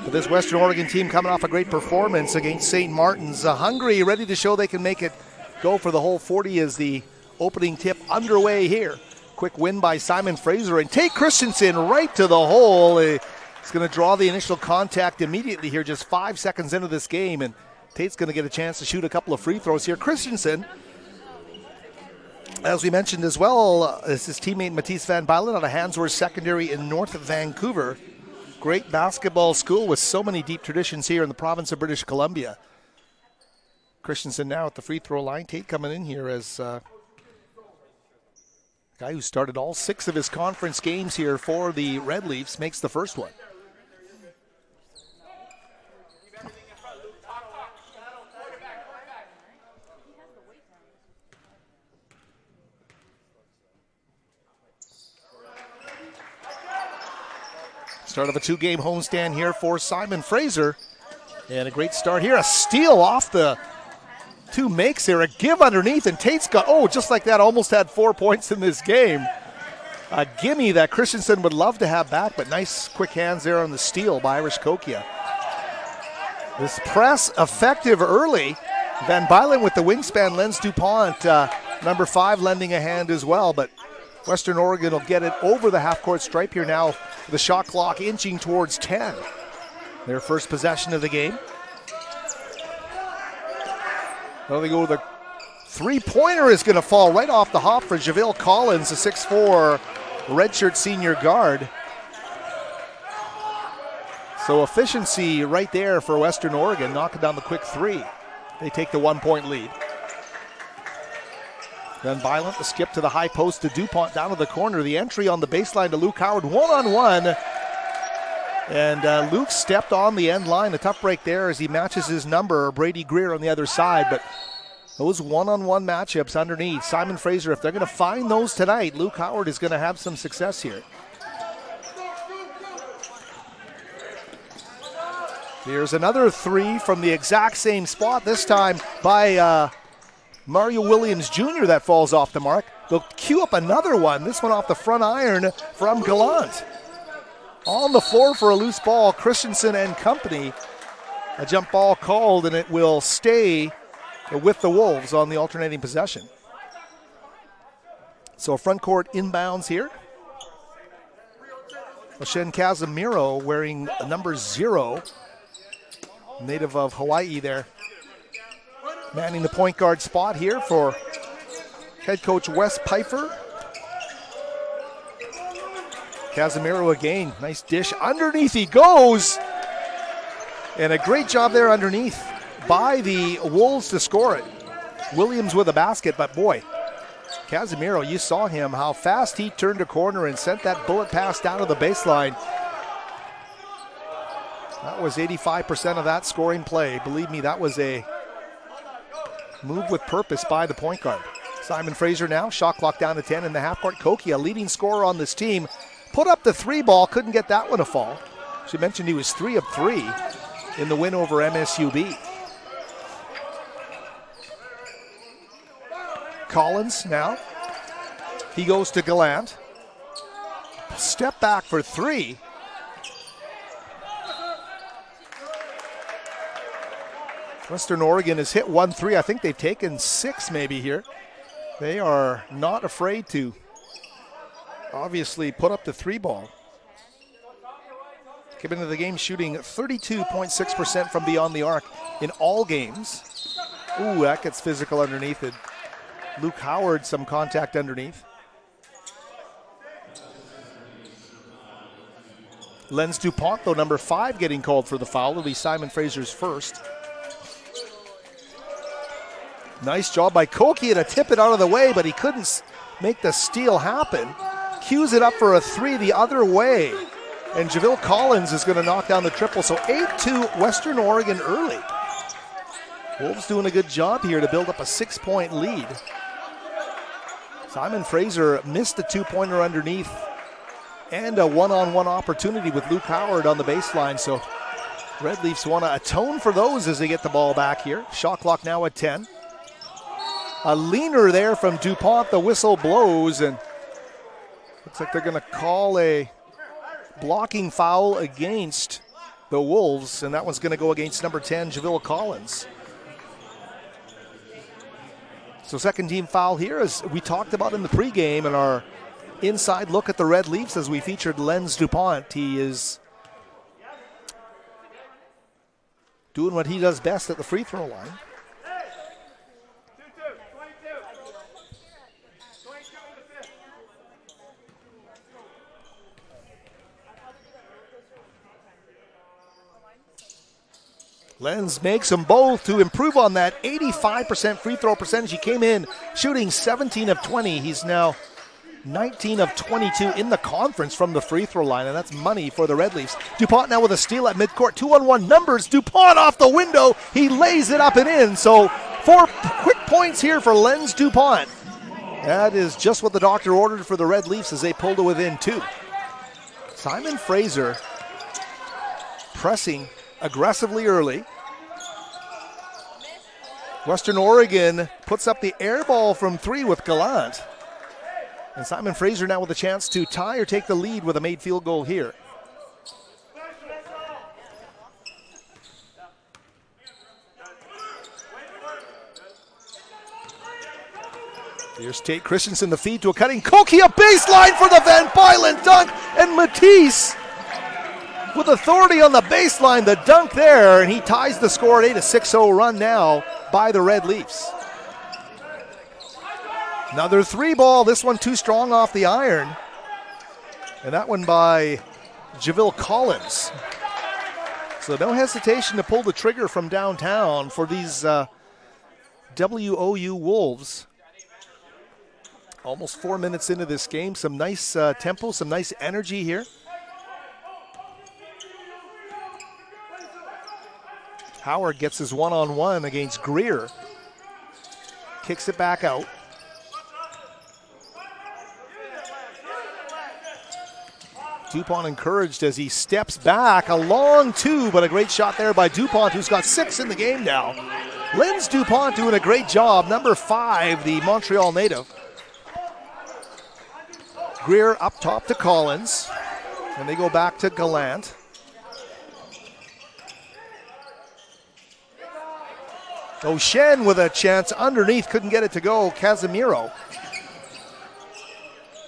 But this Western Oregon team coming off a great performance against St. Martin's. Hungry, ready to show they can make it go for the whole 40 as the opening tip underway here. Quick win by Simon Fraser, and Tate Christensen right to the hole. He's going to draw the initial contact immediately here, just 5 seconds into this game, and Tate's going to get a chance to shoot a couple of free throws here. Christensen, as we mentioned as well, is his teammate Matisse Van Bylen out of Hansworth Secondary in North Vancouver. Great basketball school with so many deep traditions here in the province of British Columbia. Christensen now at the free throw line. Tate coming in here as guy who started all 6 of his conference games here for the Red Leafs makes the first one. Start of a 2-game homestand here for Simon Fraser. And a great start here. A steal off the 2 makes there, a give underneath, and Tate's got, just like that, almost had 4 points in this game. A gimme that Christensen would love to have back, but nice quick hands there on the steal by Irish Kokia. This press effective early. Van Bylen with the wingspan, Lens DuPont, number 5, lending a hand as well, but Western Oregon will get it over the half-court stripe here now, the shot clock inching towards 10. Their first possession of the game. Well, they go, the three-pointer is going to fall right off the hop for Jahville Collins, a 6'4", redshirt senior guard. So efficiency right there for Western Oregon, knocking down the quick 3. They take the 1-point lead. Then Bylen, the skip to the high post to DuPont down to the corner. The entry on the baseline to Luke Howard, one-on-one. And Luke stepped on the end line. A tough break there as he matches his number, Brady Greer on the other side. But those one-on-one matchups underneath, Simon Fraser, if they're going to find those tonight, Luke Howard is going to have some success here. Here's another 3 from the exact same spot, this time by Mario Williams Jr. that falls off the mark. They'll queue up another one, this one off the front iron from Gallant. On the floor for a loose ball, Christensen and company. A jump ball called, and it will stay with the Wolves on the alternating possession. So front court inbounds here. Oshen Casemiro wearing number 0, native of Hawaii there. Manning the point guard spot here for head coach Wes Pfeiffer. Casemiro again, nice dish. Underneath he goes. And a great job there underneath by the Wolves to score it. Williams with a basket, but boy, Casemiro, you saw him, how fast he turned a corner and sent that bullet pass down to the baseline. That was 85% of that scoring play. Believe me, that was a move with purpose by the point guard. Simon Fraser now, shot clock down to 10 in the half court. Kokia, leading scorer on this team, put up the 3 ball, couldn't get that one to fall. She mentioned he was 3 of 3 in the win over MSUB. Collins now, he goes to Gallant. Step back for 3. Western Oregon has hit 1 3. I think they've taken 6 maybe here. They are not afraid to obviously put up the 3 ball. Came into the game shooting 32.6% from beyond the arc in all games. Ooh, that gets physical underneath it. Luke Howard, some contact underneath. Lens DuPont, though, number 5, getting called for the foul. It'll be Simon Fraser's first. Nice job by Kokia to tip it out of the way, but he couldn't make the steal happen. Cues it up for a 3 the other way. And Jahville Collins is going to knock down the triple. So 8-2 Western Oregon early. Wolves doing a good job here to build up a 6-point lead. Simon Fraser missed the 2-pointer underneath and a one-on-one opportunity with Luke Howard on the baseline. So Red Leafs want to atone for those as they get the ball back here. Shot clock now at 10. A leaner there from DuPont. The whistle blows, and looks like they're going to call a blocking foul against the Wolves, and that one's going to go against number 10, Jahville COLLINS. So second team foul here, as we talked about in the pregame and our inside look at the Red Leafs as we featured Lenz DuPont. He is doing what he does best at the free throw line. Lenz makes them both to improve on that 85% free throw percentage. He came in shooting 17 of 20. He's now 19 of 22 in the conference from the free throw line, and that's money for the Red Leafs. DuPont now with a steal at midcourt. 2-on-1 numbers. DuPont off the window. He lays it up and in. So 4 quick points here for Lenz DuPont. That is just what the doctor ordered for the Red Leafs as they pulled to within 2. Simon Fraser pressing aggressively early. Western Oregon puts up the air ball from 3 with Gallant. And Simon Fraser now with a chance to tie or take the lead with a made field goal here. Here's Tate Christensen, the feed to a cutting Koki, a baseline for the Van Bylen dunk, and Matisse with authority on the baseline, the dunk there, and he ties the score at 8, a 6-0 run now by the Red Leafs. Another 3 ball, this one too strong off the iron. And that one by Jahville COLLINS. So no hesitation to pull the trigger from downtown for these WOU Wolves. Almost 4 minutes into this game, some nice tempo, some nice energy here. Howard gets his one-on-one against Greer. Kicks it back out. DuPont encouraged as he steps back. A long 2, but a great shot there by DuPont, who's got 6 in the game now. Lenz DuPont doing a great job. Number 5, the Montreal native. Greer up top to COLLINS. And they go back to Gallant. O'Shen with a chance underneath, couldn't get it to go. Casemiro.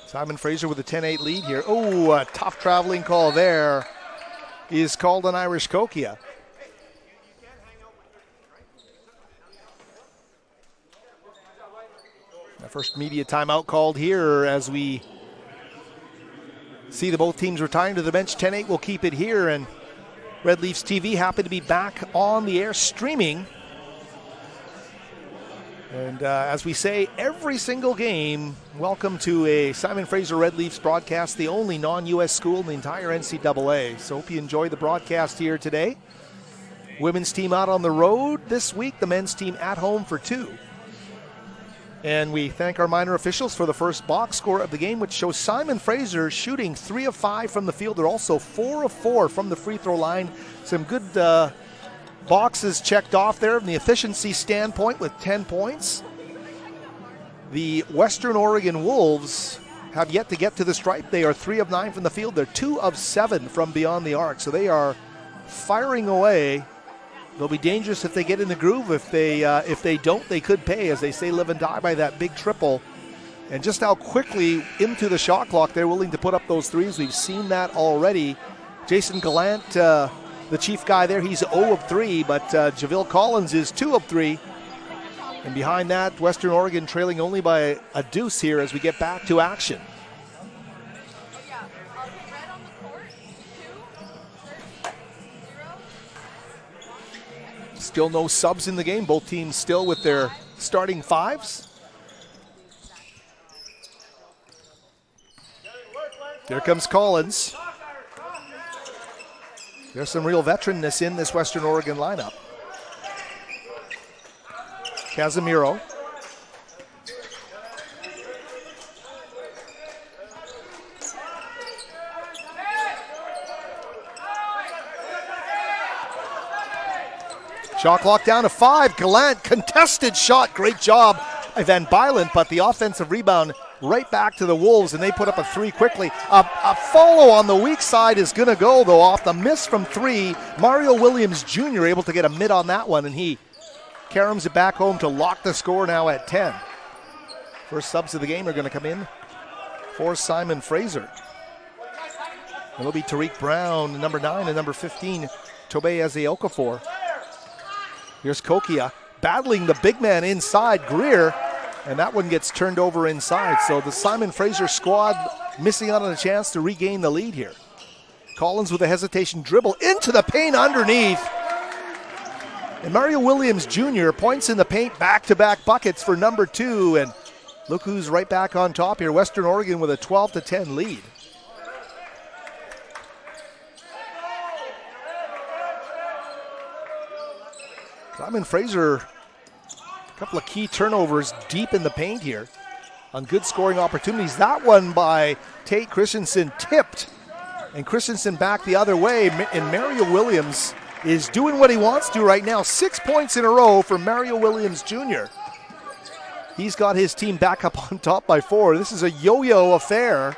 Simon Fraser with a 10-8 lead here. Oh, a tough traveling call there. Is called an Irish Kokia. The first media timeout called here as we see the both teams retiring to the bench. 10-8 will keep it here, and Red Leafs TV happy to be back on the air streaming. And as we say, every single game, welcome to a Simon Fraser Red Leafs broadcast, the only non-U.S. school in the entire NCAA. So hope you enjoy the broadcast here today. Women's team out on the road this week, the men's team at home for 2. And we thank our minor officials for the first box score of the game, which shows Simon Fraser shooting 3 of 5 from the field. They're also 4 of 4 from the free throw line. Some good boxes checked off there from the efficiency standpoint with 10 points. The Western Oregon Wolves have yet to get to the stripe. They are 3 of 9 from the field. They're 2 of 7 from beyond the arc. So they are firing away. They'll be dangerous if they get in the groove. If they don't, they could pay. As they say, live and die by that big triple. And just how quickly into the shot clock they're willing to put up those threes. We've seen that already. Jason Gallant, the chief guy there, he's 0 of 3, but Jahville COLLINS is 2 of 3. And behind that, Western Oregon trailing only by a deuce here as we get back to action. Still no subs in the game. Both teams still with their starting 5s. Here comes COLLINS. There's some real veteranness in this Western Oregon lineup. Casemiro. Shot clock down to 5. Gallant, contested shot. Great job by Van Bylen, but the offensive rebound right back to the Wolves, and they put up a three quickly. A follow on the weak side is going to go, though, off the miss from three. Mario Williams Jr. able to get a mid on that one, and he caroms it back home to lock the score now at 10. First subs of the game are going to come in for Simon Fraser. It'll be Tariq Brown, number 9, and number 15, Tobe Ezeokafor. Here's Kokia battling the big man inside, Greer, and that one gets turned over inside. So the Simon Fraser squad missing out on a chance to regain the lead here. Collins with a hesitation dribble into the paint underneath. And Mario Williams Jr. points in the paint, back-to-back buckets for number 2. And look who's right back on top here. Western Oregon with a 12-10 lead. Simon Fraser, a couple of key turnovers deep in the paint here on good scoring opportunities. That one by Tate Christensen tipped, and Christensen back the other way, and Mario Williams is doing what he wants to right now. 6 points in a row for Mario Williams Jr. He's got his team back up on top by 4. This is a yo-yo affair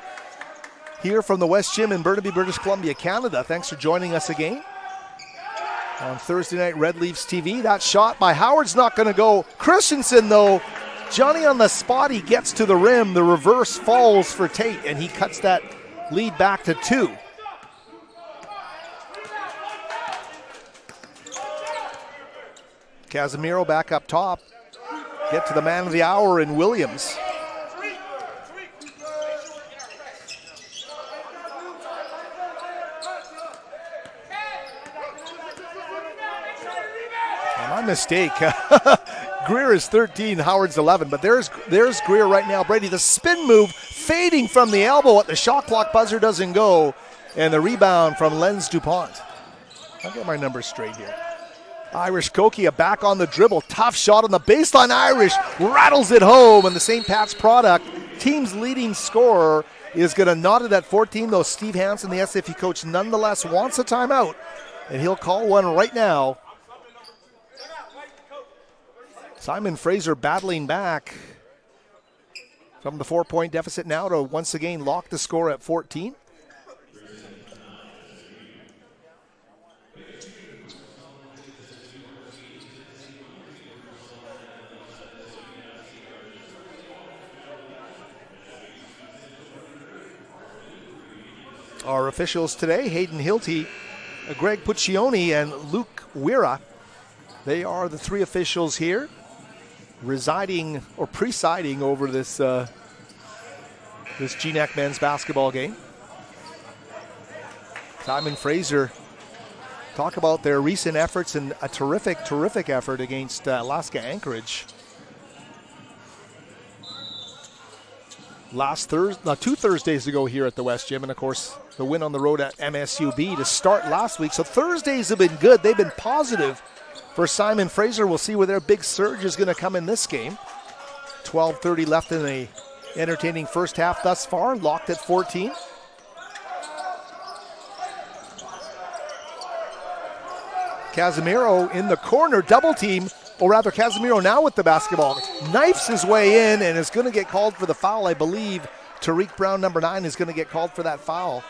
here from the West Gym in Burnaby, British Columbia, Canada. Thanks for joining us again on Thursday Night Red Leafs TV. That shot by Howard's not going to go. Christensen, though, Johnny on the spot, he gets to the rim. The reverse falls for Tate, and he cuts that lead back to 2. Casemiro back up top. Get to the man of the hour in Williams. My mistake. Greer is 13, Howard's 11, but there's Greer right now. Brady, the spin move, fading from the elbow at the shot clock buzzer doesn't go, and the rebound from Lenz DuPont. I'll get my numbers straight here. Irish Kokia back on the dribble, tough shot on the baseline. Irish rattles it home, and the St. Pat's product, team's leading scorer, is going to nod it at 14, though Steve Hansen, the SFE coach, nonetheless wants a timeout, and he'll call one right now. Simon Fraser battling back from the 4-point deficit now to once again lock the score at 14. Our officials today, Hayden Hilty, Greg Puccioni, and Luke Wira. They are the 3 officials here, residing or presiding over this GNAC men's basketball game. Simon Fraser, talk about their recent efforts and a terrific effort against Alaska Anchorage. Two Thursdays ago here at the West Gym, and of course the win on the road at MSUB to start last week. So Thursdays have been good. They've been positive for Simon Fraser. We'll see where their big surge is going to come in this game. 12:30 left in a entertaining first half thus far, locked at 14. Casemiro in the corner, double team, or rather Casemiro now with the basketball. Knifes his way in and is going to get called for the foul. I believe Tariq Brown, number 9, is going to get called for that foul.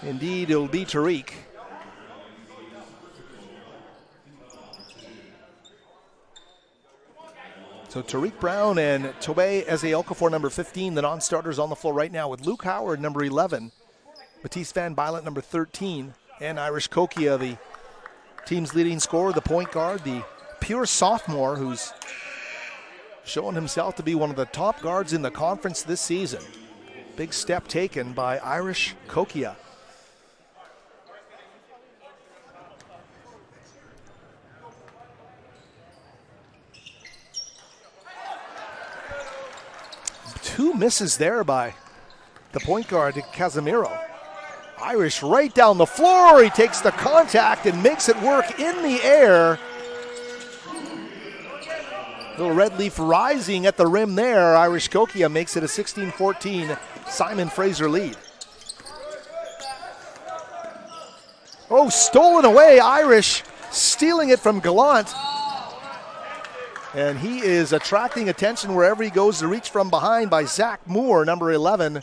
Indeed, it'll be Tariq. So Tariq Brown and Tobe Ezeokafor, number 15, the non-starters on the floor right now with Luke Howard, number 11, Matisse Van Bylent, number 13, and Irish Kokia, the team's leading scorer, the point guard, the pure sophomore who's shown himself to be one of the top guards in the conference this season. Big step taken by Irish Kokia. Two misses there by the point guard, Casemiro. Irish right down the floor. He takes the contact and makes it work in the air. Little red leaf rising at the rim there. Irish Kokia makes it a 16-14 Simon Fraser lead. Oh, stolen away. Irish stealing it from Gallant. And he is attracting attention wherever he goes to reach from behind by Zach Moore, number 11.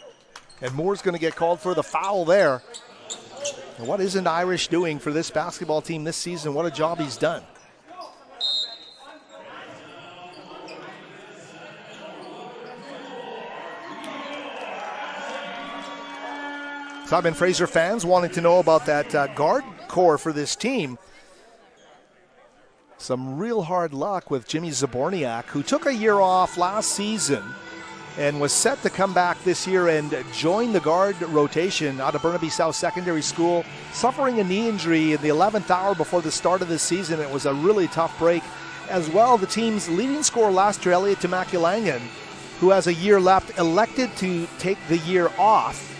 And Moore's going to get called for the foul there. And what isn't Irish doing for this basketball team this season? What a job he's done. Simon Fraser fans wanting to know about that guard core for this team. Some real hard luck with Jimmy Zaborniak, who took a year off last season and was set to come back this year and join the guard rotation out of Burnaby South Secondary School, suffering a knee injury in the 11th hour before the start of the season. It was a really tough break. As well, the team's leading scorer last year, Elliot Tamakilangan, who has a year left, elected to take the year off.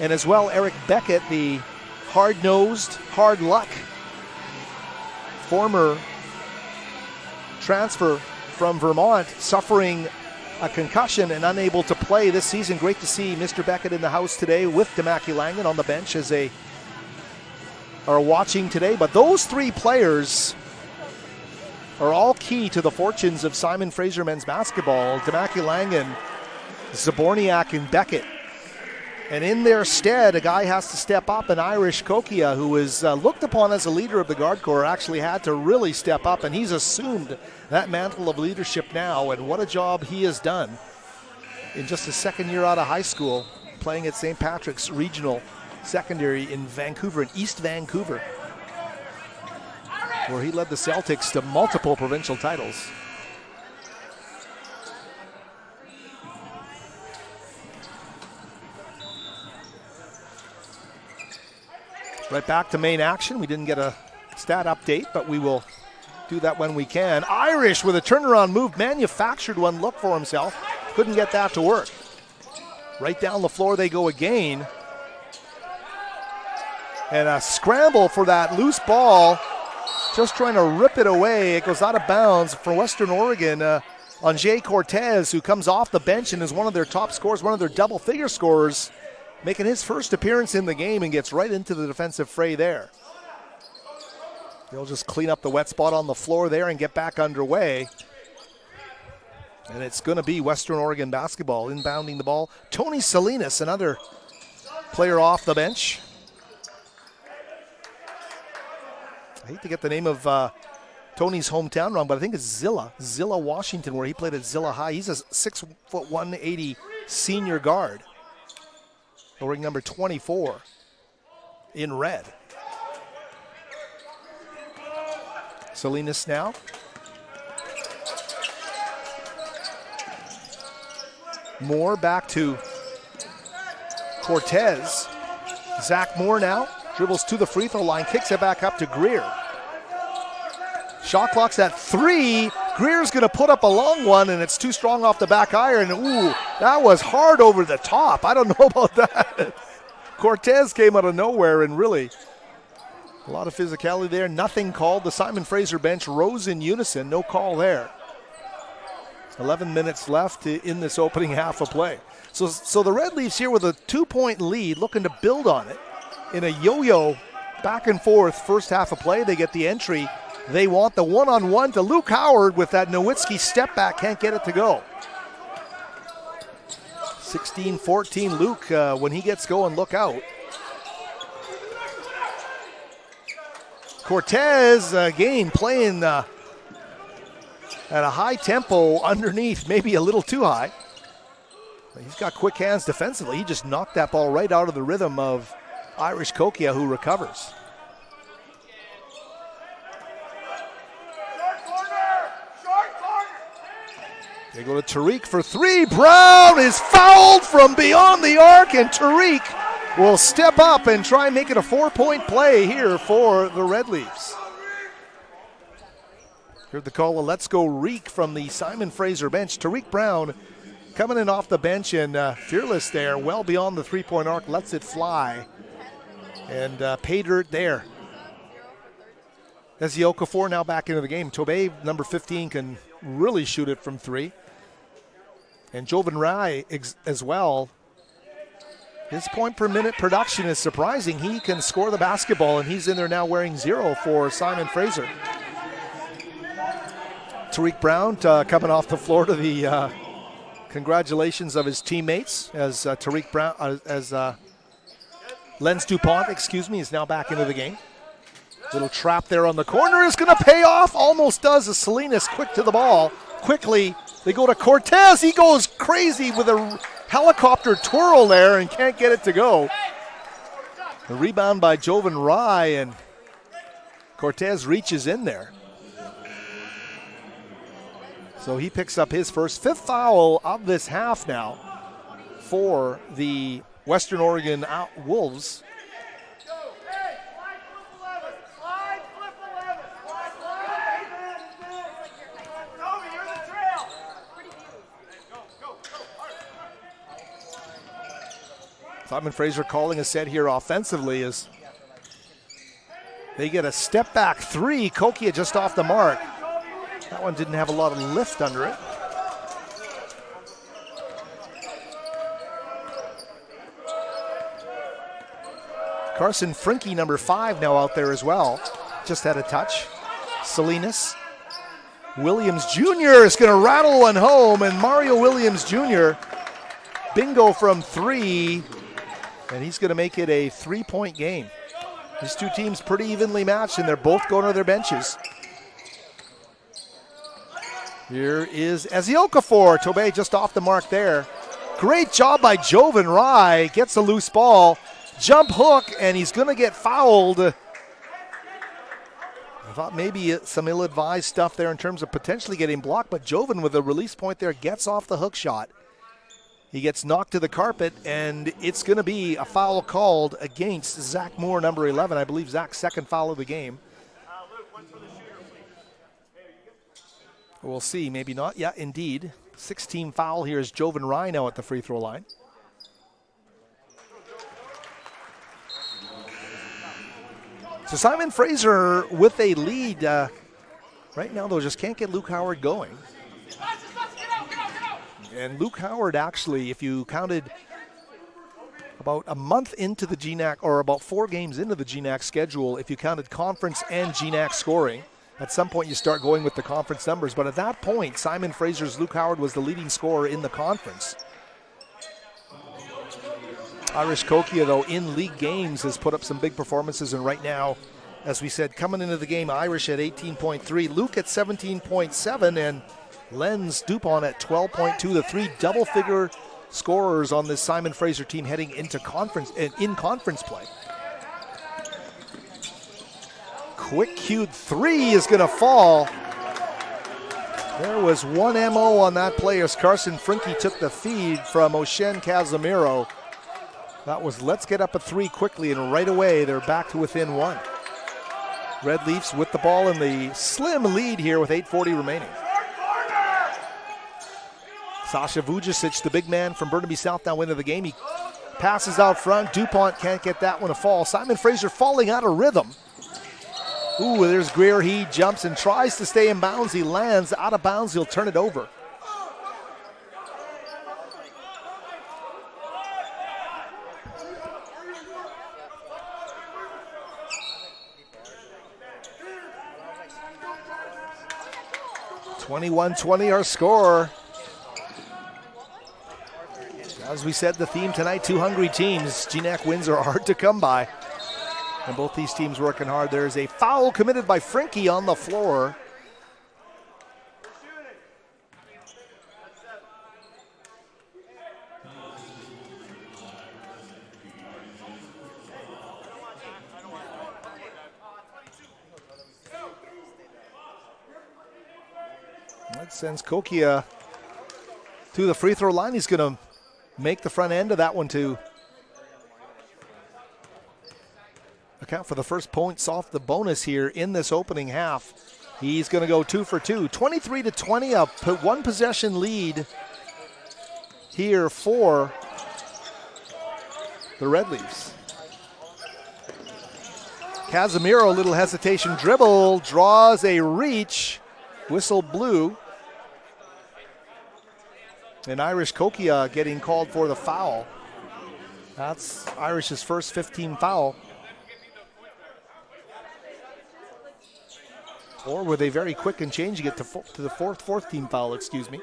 And as well, Eric Beckett, the hard-nosed, hard-luck former transfer from Vermont, suffering a concussion and unable to play this season. Great to see Mr. Beckett in the house today with Tamakilangan on the bench as they are watching today. But those three players are all key to the fortunes of Simon Fraser men's basketball. Tamakilangan, Zaborniak, and Beckett. And in their stead, a guy has to step up, and Irish Kokia, who is looked upon as a leader of the guard corps, actually had to really step up, and he's assumed that mantle of leadership now, and what a job he has done in just his second year out of high school, playing at St. Patrick's Regional Secondary in Vancouver, in East Vancouver, where he led the Celtics to multiple provincial titles. Right back to main action. We didn't get a stat update, but we will do that when we can. Irish with a turnaround move, manufactured one look for himself. Couldn't get that to work. Right down the floor they go again. And a scramble for that loose ball. Just trying to rip it away. It goes out of bounds for Western Oregon on Jay Cortez, who comes off the bench and is one of their top scorers, one of their double-figure scorers, making his first appearance in the game and gets right into the defensive fray there. They'll just clean up the wet spot on the floor there and get back underway. And it's going to be Western Oregon basketball inbounding the ball. Tony Salinas, another player off the bench. I hate to get the name of Tony's hometown wrong, but I think it's Zilla, Washington, where he played at Zilla High. He's a 6'1", 180 senior guard. Wearing number 24 in red. Salinas now. Moore back to Cortez. Zach Moore now dribbles to the free throw line, kicks it back up to Greer. Shot clock's at 3. Greer's going to put up a long one, and it's too strong off the back iron. Ooh, that was hard over the top. I don't know about that. Cortez came out of nowhere, and really a lot of physicality there. Nothing called. The Simon Fraser bench rose in unison. No call there. 11 minutes left in this opening half of play. So the Red Leafs here with a 2-point lead, looking to build on it. In a yo-yo back and forth first half of play, they get the entry. They want the one-on-one to Luke Howard with that Nowitzki step back. Can't get it to go. 16-14 Luke, when he gets going, look out. Cortez, again, playing at a high tempo underneath, maybe a little too high. He's got quick hands defensively. He just knocked that ball right out of the rhythm of Irish Kokia, who recovers. They go to Tariq for 3. Brown is fouled from beyond the arc, and Tariq will step up and try and make it a 4-point play here for the Red Leafs. Heard the call, a let's go Reek from the Simon Fraser bench. Tariq Brown coming in off the bench and fearless there, well beyond the 3-point arc, lets it fly. And pay dirt there. As the Okafor now back into the game. Tobey, number 15, can really shoot it from 3. And Jovan Rai as well. His point per minute production is surprising. He can score the basketball, and he's in there now wearing 0 for Simon Fraser. Tariq Brown coming off the floor to the congratulations of his teammates as Tariq Brown, as Lenz DuPont, is now back into the game. Little trap there on the corner is going to pay off. Almost does as Salinas quick to the ball. Quickly, they go to Cortez. He goes crazy with a helicopter twirl there and can't get it to go. The rebound by Jovan Rye, and Cortez reaches in there. So he picks up his fifth foul of this half now for the Western Oregon Wolves. Simon Fraser calling a set here offensively as they get a step back three. Kokia just off the mark. That one didn't have a lot of lift under it. Carson Frinke, number 5, now out there as well. Just had a touch. Salinas. Williams Jr. is going to rattle one home, and Mario Williams Jr. bingo from 3, and he's going to make it a 3-point game. These two teams pretty evenly matched, and they're both going to their benches. Here is Ezzy Okafor. Tobey just off the mark there. Great job by Jovan Rye. Gets a loose ball. Jump hook, and he's going to get fouled. I thought maybe some ill-advised stuff there in terms of potentially getting blocked, but Jovan with a release point there gets off the hook shot. He gets knocked to the carpet, and it's going to be a foul called against Zach Moore, number 11. I believe Zach's second foul of the game. We'll see, maybe not. Yeah, indeed. 16 foul here is Jovan Rye now at the free throw line. So Simon Fraser with a lead. Right now, though, just can't get Luke Howard going. And Luke Howard actually, if you counted about a month into the GNAC, or about 4 games into the GNAC schedule, if you counted conference and GNAC scoring, at some point you start going with the conference numbers. But at that point, Simon Fraser's Luke Howard was the leading scorer in the conference. Irish Kokia, though, in league games has put up some big performances. And right now, as we said, coming into the game, Irish at 18.3, Luke at 17.7, and Lenz DuPont at 12.2. The 3 double-figure scorers on this Simon Fraser team heading into conference play. Quick cued 3 is going to fall. There was one MO on that play as Carson Frinke took the feed from Oshen Casemiro. That was let's get up a 3 quickly, and right away they're back to within 1. Red Leafs with the ball in the slim lead here with 8:40 remaining. Sasha Vujicic, the big man from Burnaby South, now into the game. He passes out front. DuPont can't get that one to fall. Simon Fraser falling out of rhythm. Ooh, there's Greer. He jumps and tries to stay in bounds. He lands out of bounds. He'll turn it over. (21-20) our score. As we said, the theme tonight, 2 hungry teams. GNAC wins are hard to come by. And both these teams working hard. There's a foul committed by Frinke on the floor. That sends Kokia to the free throw line. He's going to make the front end of that one to account for the first points off the bonus here in this opening half. He's going to go 2 for 2. 23-20, a 1 possession lead here for the Red Leafs. Casemiro, a little hesitation dribble, draws a reach, whistle blew. And Irish Kokia getting called for the foul. That's Irish's first 15 foul. Or were they very quick in changing it to the fourth team foul, excuse me.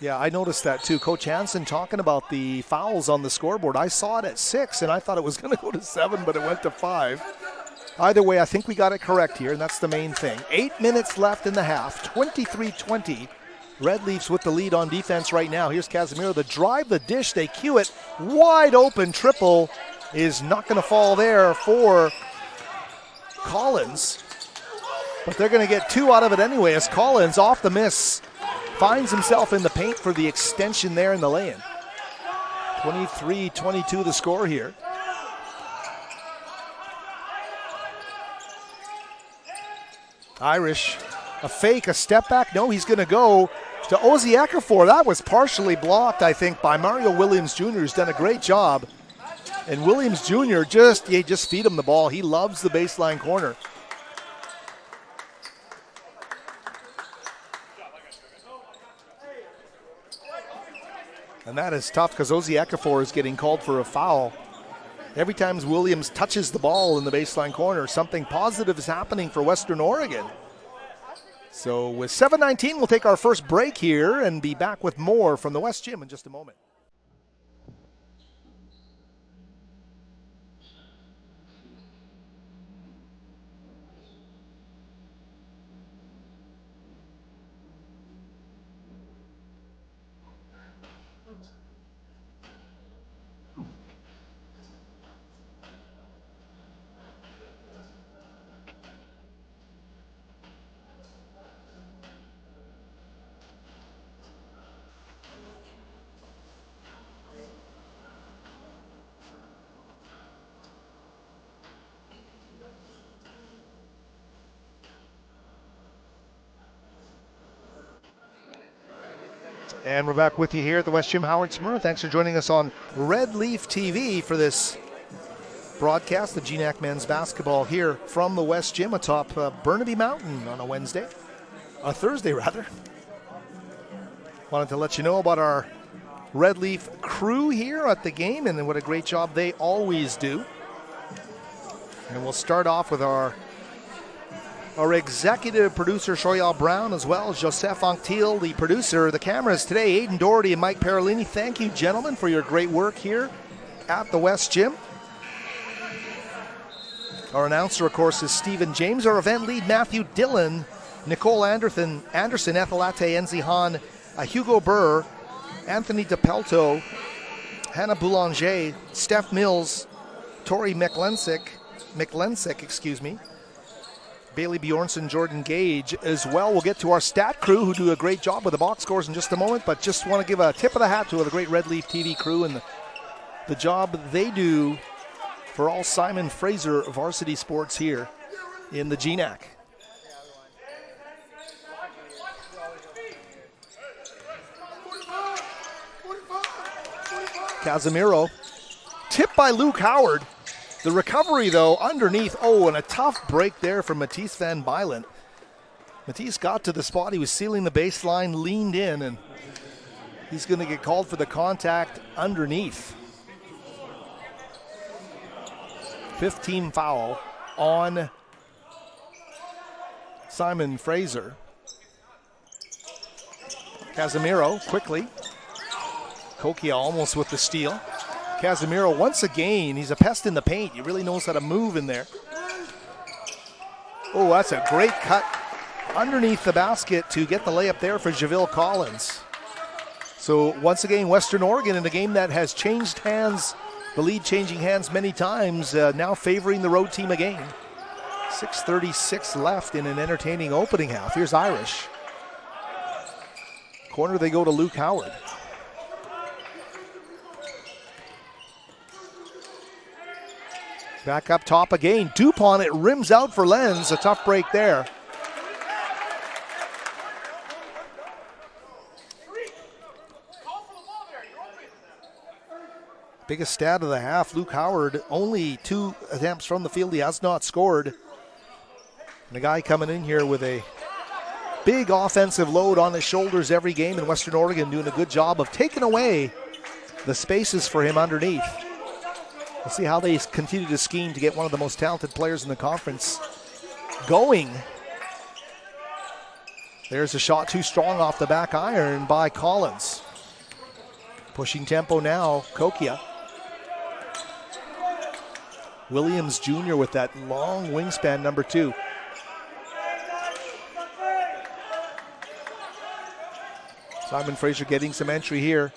Yeah, I noticed that too. Coach Hansen talking about the fouls on the scoreboard. I saw it at 6, and I thought it was going to go to 7, but it went to 5. Either way, I think we got it correct here, and that's the main thing. 8 minutes left in the half, 23-20. Red Leafs with the lead on defense right now. Here's Casemiro, the drive, the dish, they cue it. Wide open triple is not going to fall there for Collins. But they're going to get 2 out of it anyway as Collins off the miss finds himself in the paint for the extension there in the lay-in. 23-22 the score here. Irish, a fake, a step back. No, he's going to go to Ozzy Ekafor. That was partially blocked, I think, by Mario Williams Jr., who's done a great job. And Williams Jr., just feed him the ball. He loves the baseline corner. And that is tough because Ozzy Ekafor is getting called for a foul. Every time Williams touches the ball in the baseline corner, something positive is happening for Western Oregon. So with 7:19, we'll take our first break here and be back with more from the West Gym in just a moment. And we're back with you here at the West Gym. Howard Smurr, thanks for joining us on Red Leaf TV for this broadcast of GNAC men's basketball here from the West Gym atop Burnaby Mountain on a Thursday rather. Wanted to let you know about our Red Leaf crew here at the game and what a great job they always do. And we'll start off with our executive producer, Shoyal Brown, as well as Joseph Anctil, the producer. The cameras today, Aidan Doherty and Mike Parolini. Thank you, gentlemen, for your great work here at the West Gym. Our announcer, of course, is Stephen James. Our event lead, Matthew Dillon, Nicole Anderson, Ethelate Enzihan, Hugo Burr, Anthony DePelto, Hannah Boulanger, Steph Mills, Tori McLensick, Bailey Bjornsson, Jordan Gage as well. We'll get to our stat crew who do a great job with the box scores in just a moment, but just want to give a tip of the hat to the great Red Leaf TV crew and the job they do for all Simon Fraser varsity sports here in the GNAC. Casemiro, tipped by Luke Howard. The recovery, though, underneath. Oh, and a tough break there from Matisse Van Bylen. Matisse got to the spot. He was sealing the baseline, leaned in, and he's going to get called for the contact underneath. 15 foul on Simon Fraser. Casemiro quickly. Kokia almost with the steal. Casemiro, once again, he's a pest in the paint. He really knows how to move in there. Oh, that's a great cut underneath the basket to get the layup there for Jahville Collins. So once again, Western Oregon in a game that has changed hands, the lead changing hands many times, now favoring the road team again. 6:36 left in an entertaining opening half. Here's Irish. Corner they go to Luke Howard. Back up top again. Dupont, it rims out for Lenz. A tough break there. Biggest stat of the half, Luke Howard, only 2 attempts from the field. He has not scored. And the guy coming in here with a big offensive load on his shoulders every game, and Western Oregon doing a good job of taking away the spaces for him underneath. We'll see how they continue to scheme to get one of the most talented players in the conference going. There's a shot too strong off the back iron by Collins. Pushing tempo now, Kokia. Williams Jr. with that long wingspan, number 2. Simon Fraser getting some entry here.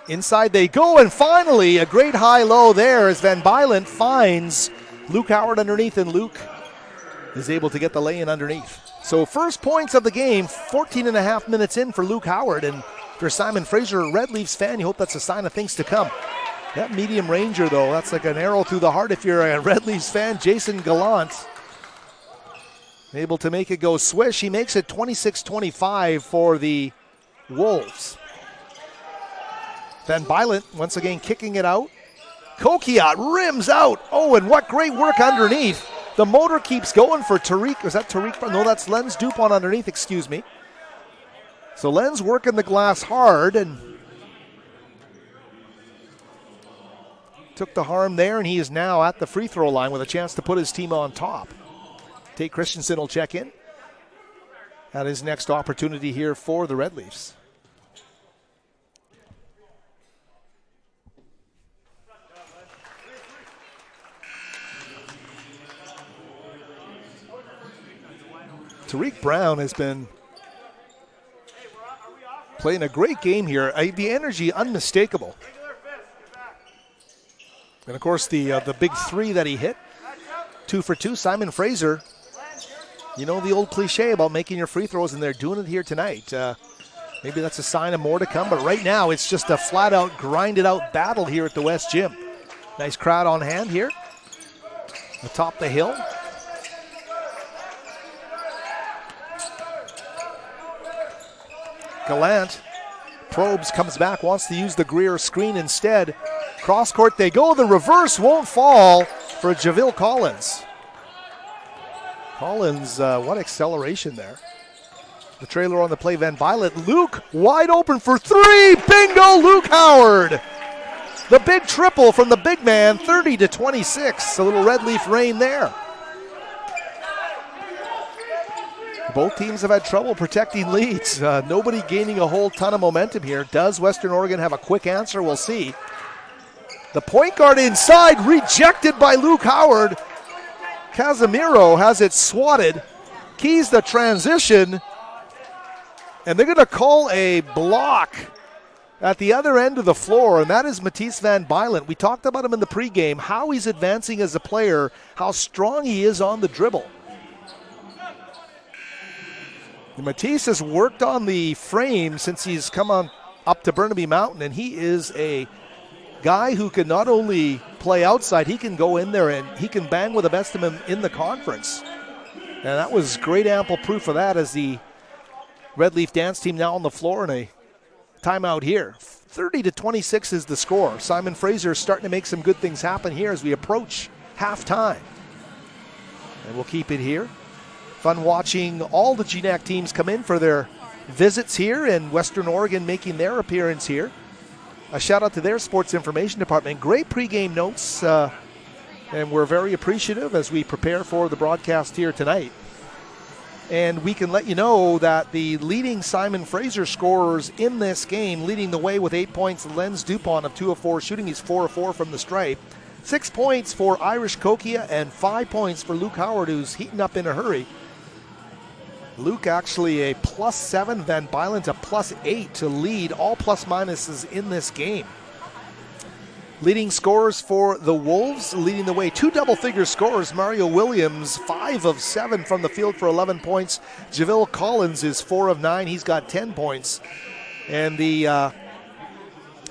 Inside they go, and finally a great high-low there as Van Bylen finds Luke Howard underneath, and Luke is able to get the lay-in underneath. So first points of the game, 14 and a half minutes in for Luke Howard, and if you're Simon Fraser, a Red Leafs fan, you hope that's a sign of things to come. That medium ranger, though, that's like an arrow through the heart if you're a Red Leafs fan. Jason Gallant able to make it go swish. He makes it 26-25 for the Wolves. Van Bylen once again kicking it out. Kokia rims out. Oh, and what great work underneath. The motor keeps going for Tariq. Was that Tariq? No, that's Lenz Dupont underneath, excuse me. So Lenz working the glass hard and took the harm there, and he is now at the free throw line with a chance to put his team on top. Tate Christensen will check in at his next opportunity here for the Red Leafs. Tariq Brown has been playing a great game here. The energy unmistakable. And of course the big 3 that he hit, 2 for 2. Simon Fraser, you know the old cliche about making your free throws, and they're doing it here tonight. Maybe that's a sign of more to come, but right now it's just a flat-out, grinded-out battle here at the West Gym. Nice crowd on hand here atop the hill. Gallant probes, comes back, wants to use the Greer screen instead. Cross court they go. The reverse won't fall for Jahville Collins. Collins, what acceleration there. The trailer on the play, Van Bylen. Luke wide open for 3. Bingo, Luke Howard. The big triple from the big man, 30-26. A little Red Leaf rain there. Both teams have had trouble protecting leads. Nobody gaining a whole ton of momentum here. Does Western Oregon have a quick answer? We'll see. The point guard inside, rejected by Luke Howard. Casemiro has it swatted. Keys the transition. And they're going to call a block at the other end of the floor, and that is Matisse Van Bylen. We talked about him in the pregame, how he's advancing as a player, how strong he is on the dribble. Matisse has worked on the frame since he's come on up to Burnaby Mountain, and he is a guy who can not only play outside, he can go in there and he can bang with the best of them in the conference. And that was great ample proof of that as the Red Leaf dance team now on the floor in a timeout here. 30-26 is the score. Simon Fraser is starting to make some good things happen here as we approach halftime. And we'll keep it here. Fun watching all the GNAC teams come in for their visits here, and Western Oregon making their appearance here. A shout out to their sports information department. Great pregame notes, and we're very appreciative as we prepare for the broadcast here tonight. And we can let you know that the leading Simon Fraser scorers in this game, leading the way with 8 points, Lenz Dupont of 2 of 4 shooting. He's 4 of 4 from the stripe. 6 points for Irish Kokia and 5 points for Luke Howard, who's heating up in a hurry. Luke actually a +7, Van Bylen a +8 to lead all plus minuses in this game. Leading scorers for the Wolves, leading the way, 2 double-figure scorers. Mario Williams, 5 of 7 from the field for 11 points. Jahville Collins is 4 of 9. He's got 10 points. And the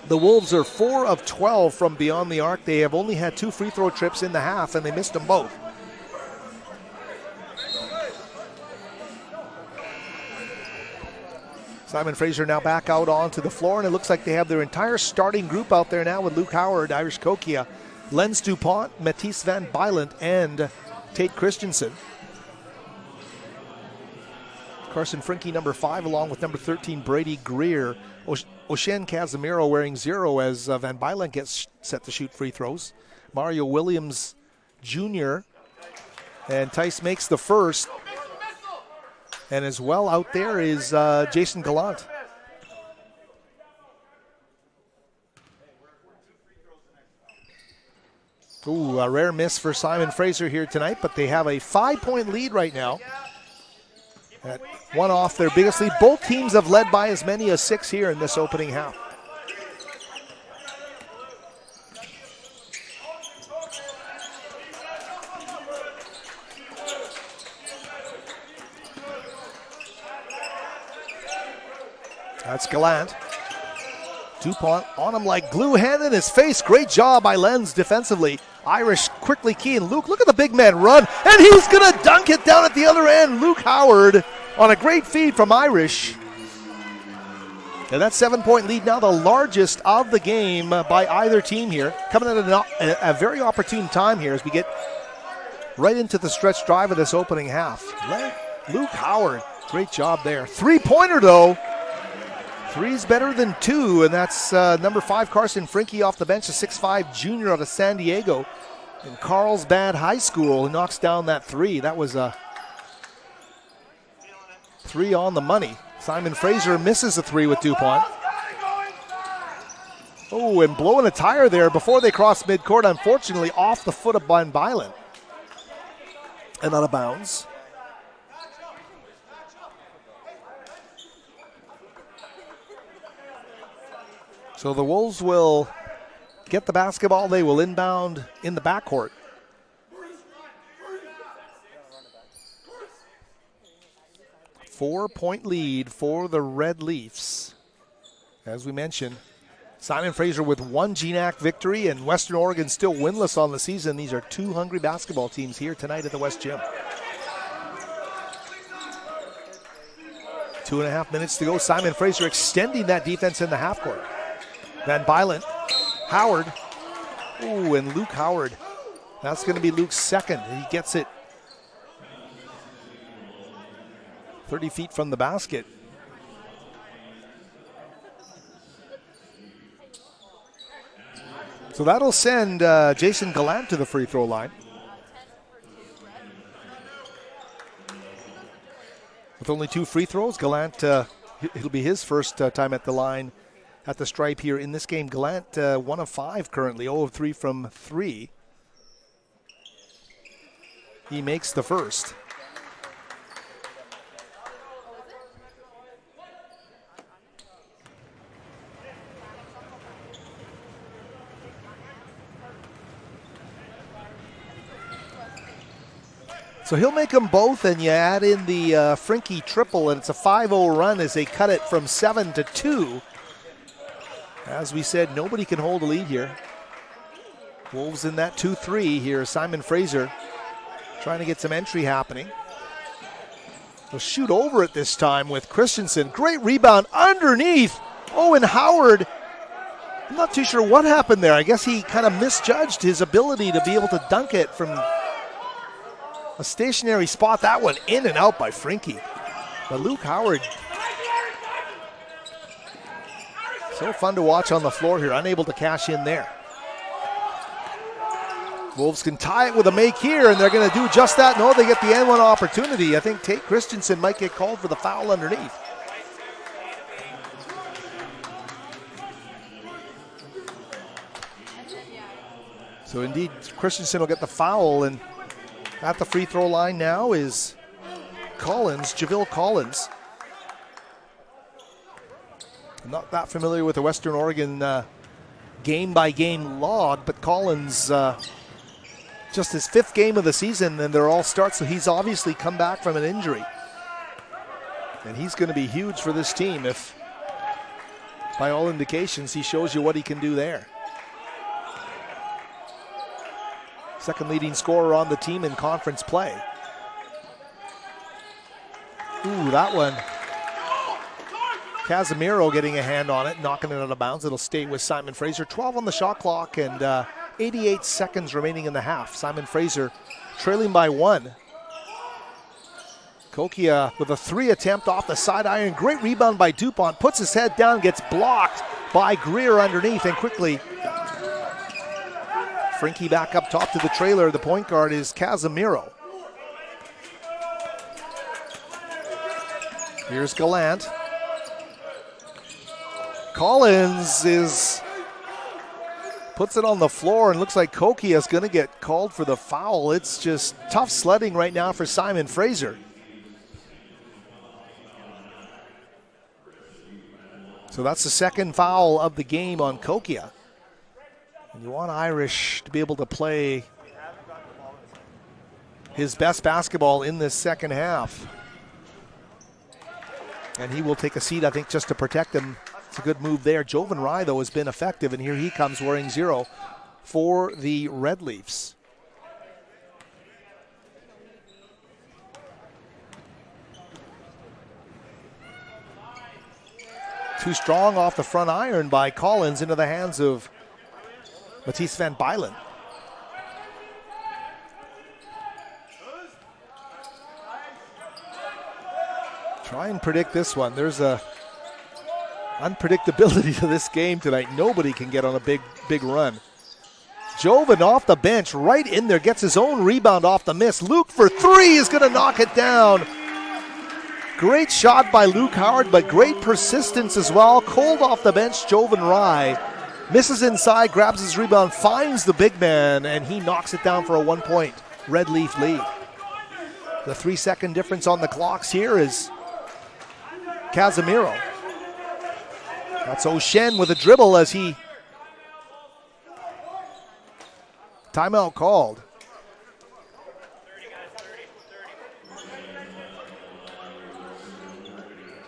Wolves are 4 of 12 from beyond the arc. They have only had 2 free throw trips in the half, and they missed them both. Simon Fraser now back out onto the floor, and it looks like they have their entire starting group out there now with Luke Howard, Irish Kokia, Lenz Dupont, Matisse Van Bylen, and Tate Christensen. Carson Frinke, number 5, along with number 13, Brady Greer. Oshen Casemiro wearing 0 as Van Bylen gets set to shoot free throws. Mario Williams Jr. and Tice makes the first. And as well out there is Jason Gallant. Ooh, a rare miss for Simon Fraser here tonight, but they have a 5-point lead right now. At one off their biggest lead. Both teams have led by as many as 6 here in this opening half. That's Gallant. DuPont on him like glue, hand in his face. Great job by Lenz defensively. Irish quickly key, and Luke, look at the big man run, and he's going to dunk it down at the other end. Luke Howard on a great feed from Irish. And that 7-point lead now the largest of the game by either team here. Coming at a very opportune time here as we get right into the stretch drive of this opening half. Luke Howard, great job there. 3-pointer though. 3's better than 2, and that's number 5, Carson Frinke off the bench, a 6'5 junior out of San Diego in Carlsbad High School. He knocks down that 3. That was a 3 on the money. Simon Fraser misses a 3 with DuPont. Oh, and blowing a tire there before they cross midcourt, unfortunately off the foot of Van Bylen. And out of bounds. So the Wolves will get the basketball. They will inbound in the backcourt. Four-point lead for the Red Leafs. As we mentioned, Simon Fraser with 1 GNAC victory, and Western Oregon still winless on the season. These are 2 hungry basketball teams here tonight at the West Gym. 2.5 minutes to go. Simon Fraser extending that defense in the half court. Van Bylen, Howard, ooh, and Luke Howard. That's going to be Luke's second. He gets it 30 feet from the basket. So that'll send Jason Gallant to the free throw line. With only 2 free throws, Gallant, it'll be his first time at the line at the stripe here in this game. Gallant 1 of 5 currently, 0 of 3 from 3. He makes the first. So he'll make them both, and you add in the Frinke triple, and it's a 5-0 run as they cut it from 7 to 2. As we said, nobody can hold a lead here. Wolves in that 2-3 here. Simon Fraser trying to get some entry happening. They'll shoot over it this time with Christensen. Great rebound underneath. Oh, and Howard, I'm not too sure what happened there. I guess he kind of misjudged his ability to be able to dunk it from a stationary spot. That one in and out by Frinke. But Luke Howard, so fun to watch on the floor here, unable to cash in there. Wolves can tie it with a make here, and they're going to do just that. No, they get the N1 opportunity. I think Tate Christensen might get called for the foul underneath. So indeed, Christensen will get the foul, and at the free throw line now is Collins, Jahville Collins. I'm not that familiar with the Western Oregon game-by-game log, but Collins, just his 5th game of the season, and they're all starts, so he's obviously come back from an injury. And he's going to be huge for this team if, by all indications, he shows you what he can do there. Second leading scorer on the team in conference play. Ooh, that one. Casemiro getting a hand on it, knocking it out of bounds. It'll stay with Simon Fraser. 12 on the shot clock and 88 seconds remaining in the half. Simon Fraser trailing by 1. Kokia with a 3 attempt off the side iron. Great rebound by DuPont. Puts his head down, gets blocked by Greer underneath, and quickly Frankie back up top to the trailer. The point guard is Casemiro. Here's Gallant. Collins puts it on the floor, and looks like Kokia is going to get called for the foul. It's just tough sledding right now for Simon Fraser. So that's the second foul of the game on Kokia. And you want Irish to be able to play his best basketball in this second half. And he will take a seat, I think, just to protect him. It's a good move there. Jovan Rye, though, has been effective, and here he comes wearing 0 for the Red Leafs. Too strong off the front iron by Collins into the hands of Matisse Van Bylen. Try and predict this one. There's a unpredictability to this game tonight. Nobody can get on a big run. Jovan off the bench, right in there, gets his own rebound off the miss. Luke for 3 is going to knock it down. Great shot by Luke Howard, but great persistence as well. Cold off the bench, Jovan Rye misses inside, grabs his rebound, finds the big man, and he knocks it down for a 1-point Red Leaf lead. The 3-second difference on the clocks here is Casemiro. That's O'Shen with a dribble as he... Timeout called.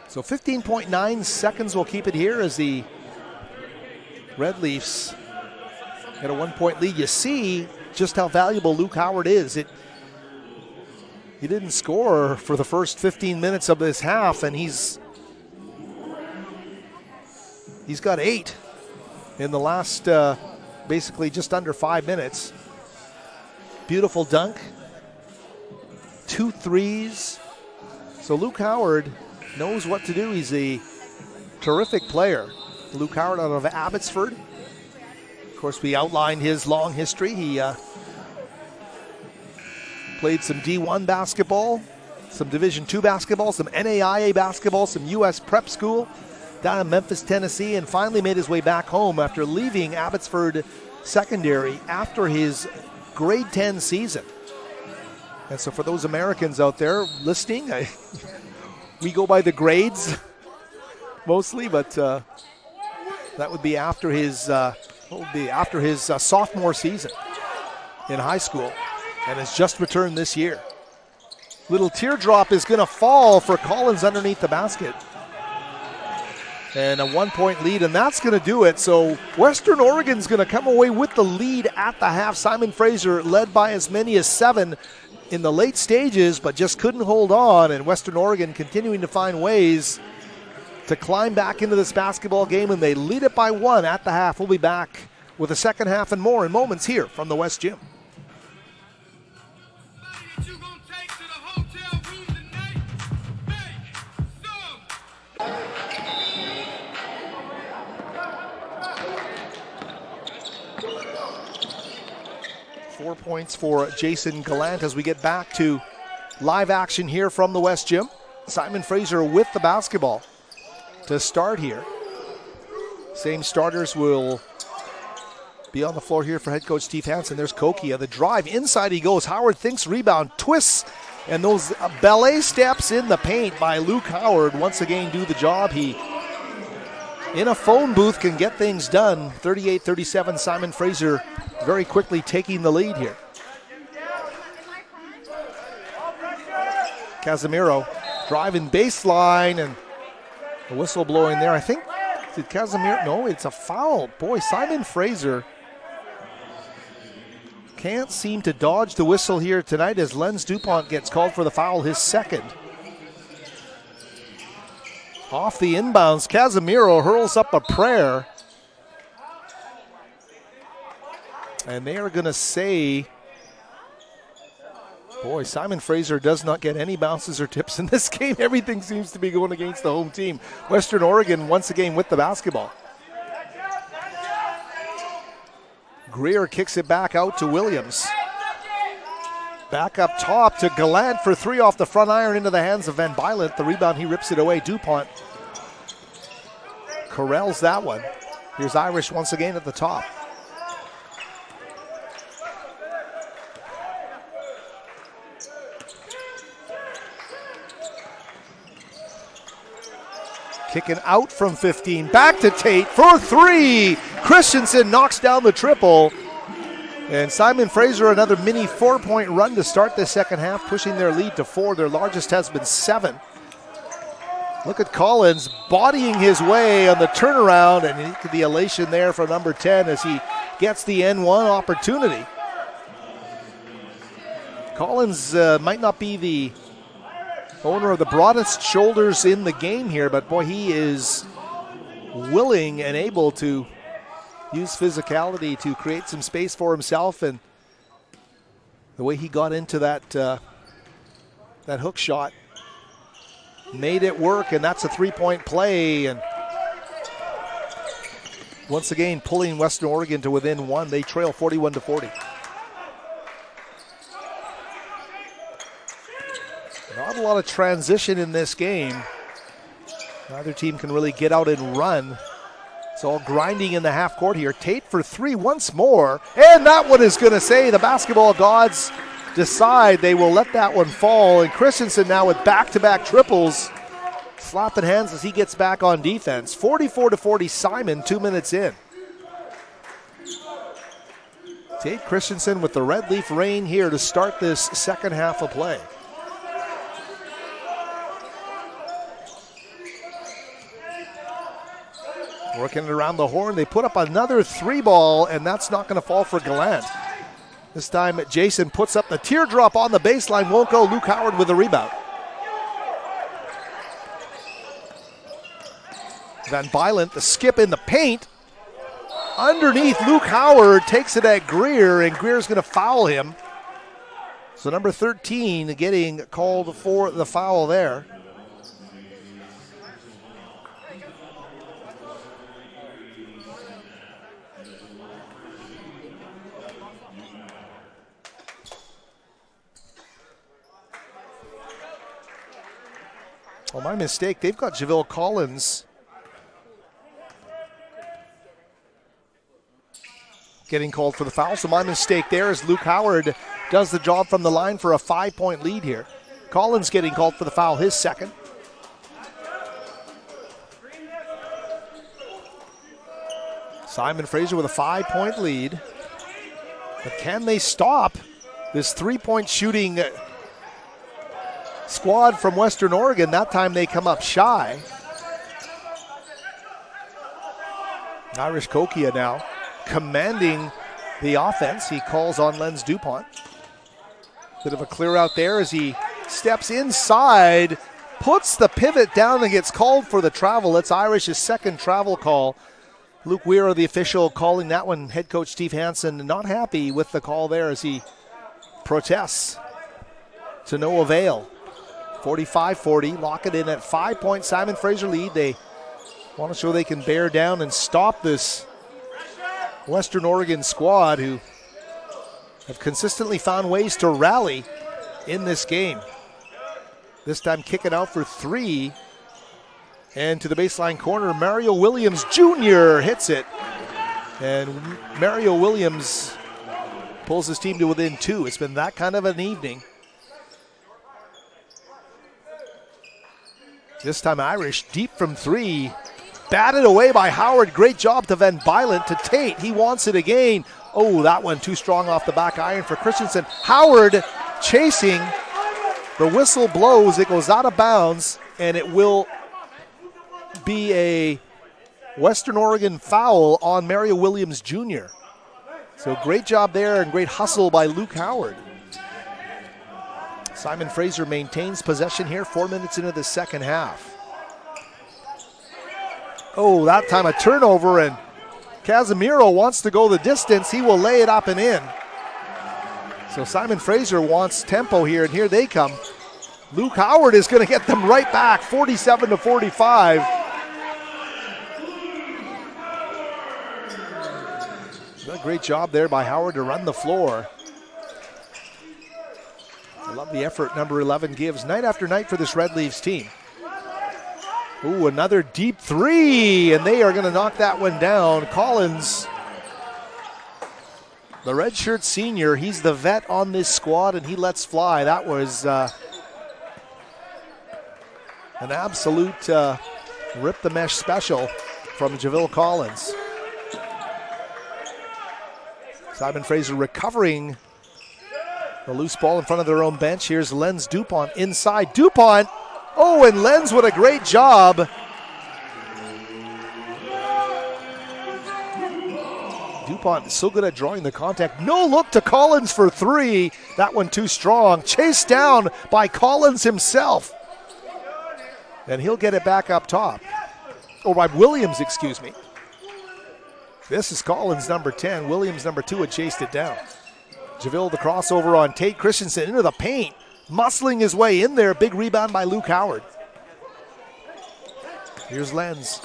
So 15.9 seconds will keep it here as the Red Leafs get a 1-point lead. You see just how valuable Luke Howard is. He didn't score for the first 15 minutes of this half, and he's got 8 in the last basically just under 5 minutes. Beautiful dunk. 2 threes. So Luke Howard knows what to do. He's a terrific player. Luke Howard out of Abbotsford. Of course, we outlined his long history. He played some D1 basketball, some Division II basketball, some NAIA basketball, some U.S. prep school down in Memphis, Tennessee, and finally made his way back home after leaving Abbotsford Secondary after his grade 10 season. And so for those Americans out there listening, we go by the grades mostly, but that would be after his sophomore season in high school, and has just returned this year. Little teardrop is going to fall for Collins underneath the basket. And a 1-point lead, and that's going to do it. So Western Oregon's going to come away with the lead at the half. Simon Fraser led by as many as 7 in the late stages, but just couldn't hold on. And Western Oregon continuing to find ways to climb back into this basketball game, and they lead it by 1 at the half. We'll be back with the second half and more in moments here from the West Gym. 4 points for Jason Gallant as we get back to live action here from the West Gym. Simon Fraser with the basketball to start here. Same starters will be on the floor here for head coach Steve Hansen. There's Kokia. The drive inside he goes. Howard thinks rebound, twists, and those ballet steps in the paint by Luke Howard once again do the job. He, in a phone booth, can get things done. 38-37, Simon Fraser very quickly taking the lead here. Casemiro driving baseline, and the whistle blowing there. I think, did Casemiro? No, it's a foul. Boy, Simon Fraser can't seem to dodge the whistle here tonight as Lenz DuPont gets called for the foul, his second. Off the inbounds, Casemiro hurls up a prayer. And they are going to say Boy, Simon Fraser does not get any bounces or tips in this game. Everything seems to be going against the home team. Western Oregon once again with the basketball. Greer kicks it back out to Williams. Back up top to Gallant for three off the front iron into the hands of Van Bylent. The rebound, he rips it away. DuPont corrals that one. Here's Irish once again at the top. Kicking out from 15, back to Tate for three. Christensen knocks down the triple. And Simon Fraser, another mini 4-point run to start this second half, pushing their lead to 4. Their largest has been 7. Look at Collins bodying his way on the turnaround, and the elation there for number 10 as he gets the N1 opportunity. Collins might not be the owner of the broadest shoulders in the game here, but boy, he is willing and able to use physicality to create some space for himself, and the way he got into that hook shot made it work, and that's a 3-point play. And once again, pulling Western Oregon to within 1. They trail 41-40. Not a lot of transition in this game. Neither team can really get out and run. It's all grinding in the half court here. Tate for three once more. And that one is going to say the basketball gods decide they will let that one fall. And Christensen now with back-to-back triples. Slapping hands as he gets back on defense. 44-40 Simon, 2 minutes in. Tate Christensen with the red leaf rain here to start this second half of play. Working it around the horn. They put up another 3-ball, and that's not going to fall for Gallant. This time, Jason puts up the teardrop on the baseline. Won't go. Luke Howard with a rebound. Van Bylent, the skip in the paint. Underneath, Luke Howard takes it at Greer, and Greer's going to foul him. So number 13 getting called for the foul there. Oh, my mistake. They've got Jahville Collins getting called for the foul. So my mistake there is Luke Howard does the job from the line for a 5-point lead here. Collins getting called for the foul, his second. Simon Fraser with a 5-point lead. But can they stop this 3-point shooting squad from Western Oregon? That time they come up shy. Irish Kokia now commanding the offense. He calls on Lenz DuPont. Bit of a clear out there as he steps inside, puts the pivot down and gets called for the travel. It's Irish's second travel call. Luke Weir, the official, calling that one. Head coach Steve Hansen not happy with the call there as he protests to no avail. 45-40, lock it in at 5-point Simon Fraser lead. They want to show they can bear down and stop this Western Oregon squad who have consistently found ways to rally in this game. This time kicking out for 3. And to the baseline corner, Mario Williams Jr. hits it. And Mario Williams pulls his team to within 2. It's been that kind of an evening. This time Irish deep from 3. Batted away by Howard. Great job to Van Bylent to Tate. He wants it again. Oh, that one too strong off the back iron for Christensen. Howard chasing. The whistle blows. It goes out of bounds, and it will be a Western Oregon foul on Mario Williams Jr. So great job there and great hustle by Luke Howard. Simon Fraser maintains possession here 4 minutes into the second half. Oh, that time a turnover, and Casemiro wants to go the distance. He will lay it up and in. So So Simon Fraser wants tempo here, and here they come. Luke Howard is going to get them right back, 47-45. A great job there by Howard to run the floor. I love the effort number 11 gives night after night for this Red Leafs team. Ooh, another deep three, and they are going to knock that one down. Collins, the redshirt senior, he's the vet on this squad, and he lets fly. That was an absolute rip the mesh special from Jahville Collins. Simon Fraser recovering the loose ball in front of their own bench. Here's Lenz Dupont inside. Dupont, oh, and Lenz with a great job. Dupont is so good at drawing the contact. No look to Collins for three. That one too strong. Chased down by Collins himself. And he'll get it back up top. Or by Williams, excuse me. This is Collins, number 10. Williams, number 2, had chased it down. Jahville, the crossover on Tate Christensen into the paint. Muscling his way in there. Big rebound by Luke Howard. Here's Lenz.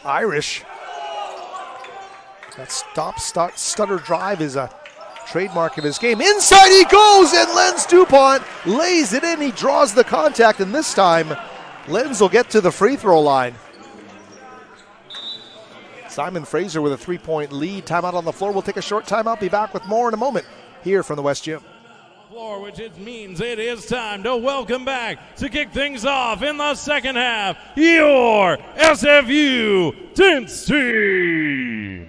Irish. That stop, start, stutter drive is a trademark of his game. Inside he goes, and Lenz Dupont lays it in. He draws the contact, and this time Lenz will get to the free throw line. Simon Fraser with a 3-point lead. Timeout on the floor. We'll take a short timeout. Be back with more in a moment here from the West Gym. Which it means it is time to welcome back to kick things off in the second half, your SFU Tints team.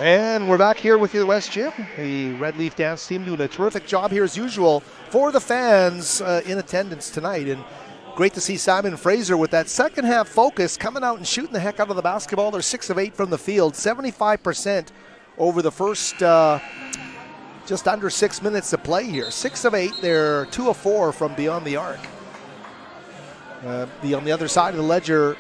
And we're back here with you, the West Gym. The Red Leaf dance team doing a terrific job here as usual for the fans in attendance tonight. And great to see Simon Fraser with that second half focus, coming out and shooting the heck out of the basketball. They're 6 of 8 from the field, 75% over the first just under 6 minutes to play here. 6 of 8, they're 2 of 4 from beyond the arc. On the other side of the ledger,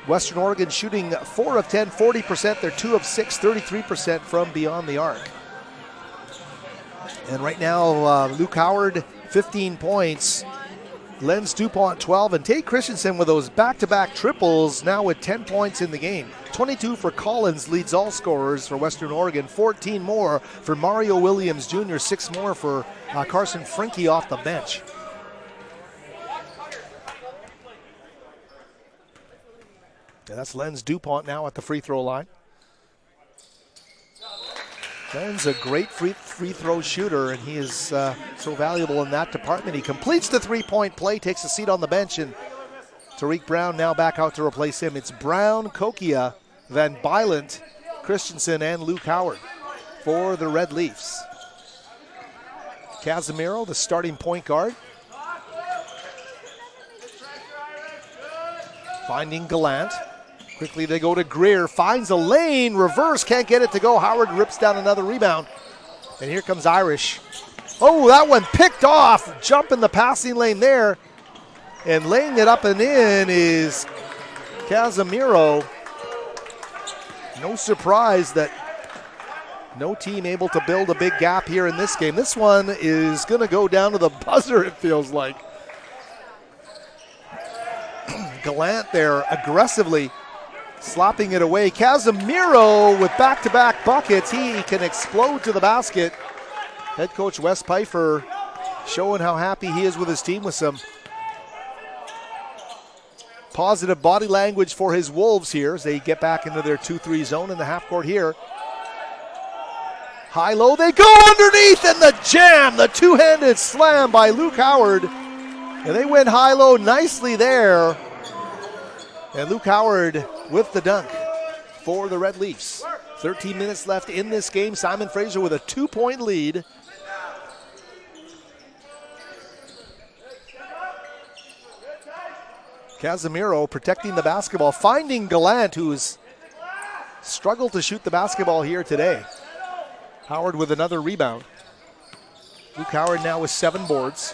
Western Oregon shooting 4 of 10, 40%. They're 2 of 6, 33% from beyond the arc. And right now, Luke Howard, 15 points. Lenz Dupont, 12. And Tate Christensen with those back-to-back triples, now with 10 points in the game. 22 for Collins, leads all scorers for Western Oregon. 14 more for Mario Williams Jr., 6 more for Carson Frinke off the bench. And that's Lenz Dupont now at the free throw line. Lenz a great free throw shooter, and he is so valuable in that department. He completes the three-point play, takes a seat on the bench, and Tariq Brown now back out to replace him. It's Brown, Kokia, Van Bylent, Christensen, and Luke Howard for the Red Leafs. Casemiro, the starting point guard. Finding Gallant. Quickly they go to Greer, finds a lane, reverse, can't get it to go. Howard rips down another rebound. And here comes Irish. Oh, that one picked off. Jump in the passing lane there. And laying it up and in is Casemiro. No surprise that no team able to build a big gap here in this game. This one is going to go down to the buzzer, it feels like. Gallant there aggressively slapping it away. Casemiro with back-to-back buckets. He can explode to the basket. Head coach Wes Pfeiffer showing how happy he is with his team with some positive body language for his Wolves here as they get back into their 2-3 zone in the half court here. High-low, they go underneath, and the jam, the two-handed slam by Luke Howard. And they went high-low nicely there. And Luke Howard with the dunk for the Red Leafs. 13 minutes left in this game. Simon Fraser with a 2-point lead. Casemiro protecting the basketball, finding Gallant, who's struggled to shoot the basketball here today. Howard with another rebound. Luke Howard now with 7 boards.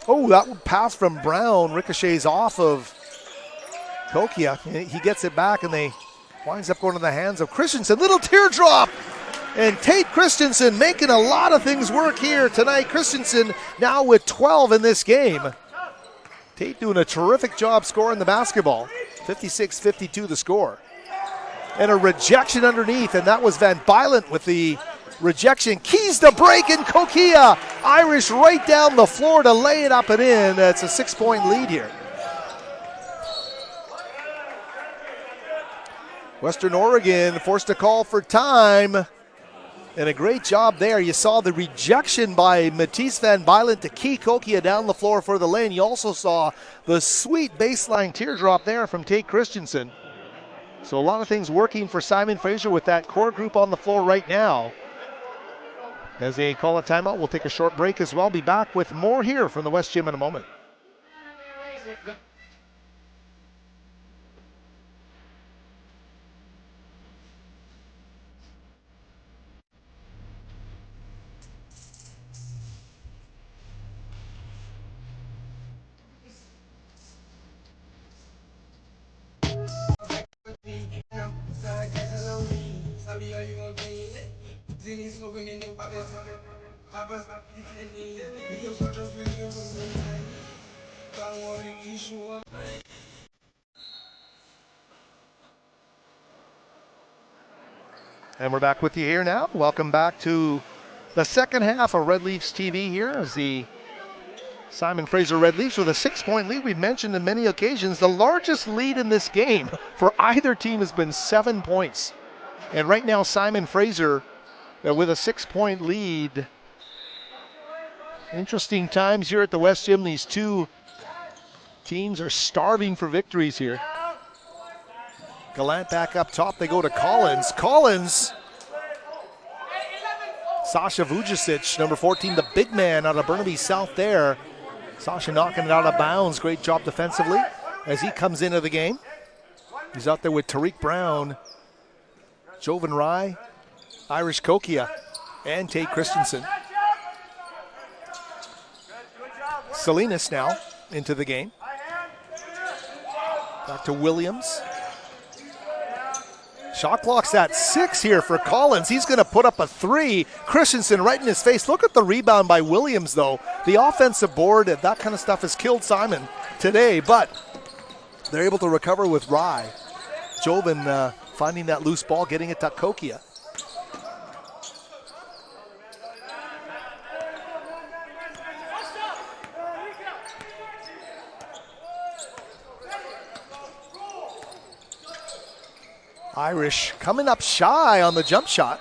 Oh, that pass from Brown ricochets off of Kokia. He gets it back, and they winds up going to the hands of Christensen. Little teardrop, and Tate Christensen making a lot of things work here tonight. Christensen now with 12 in this game. Tate doing a terrific job scoring the basketball. 56-52 the score. And a rejection underneath, and that was Van Bylent with the rejection. Keys the break, and Kokia, Irish right down the floor to lay it up and in. It's a 6-point lead here. Western Oregon forced a call for time, and a great job there. You saw the rejection by Matisse Van Bylent to key Kokia down the floor for the lane. You also saw the sweet baseline teardrop there from Tate Christensen. So a lot of things working for Simon Fraser with that core group on the floor right now. As they call a timeout, we'll take a short break as well. Be back with more here from the West Gym in a moment. And we're back with you here now. Welcome back to the second half of Red Leafs TV here as the Simon Fraser Red Leafs with a 6-point lead. We've mentioned on many occasions the largest lead in this game for either team has been 7 points. And right now Simon Fraser with a 6-point lead. Interesting times here at the West Gym. These two teams are starving for victories here. Gallant back up top. They go to Collins. Collins. Sasha Vujicic, number 14, the big man out of Burnaby South there. Sasha knocking it out of bounds. Great job defensively as he comes into the game. He's out there with Tariq Brown, Jovan Rye, Irish Kokia, and Tate Christensen. Salinas now into the game. Back to Williams. Shot clock's at 6 here for Collins. He's going to put up a 3. Christensen right in his face. Look at the rebound by Williams, though. The offensive board, that kind of stuff has killed Simon today, but they're able to recover with Rye. Jovan finding that loose ball, getting it to Kokia. Irish coming up shy on the jump shot.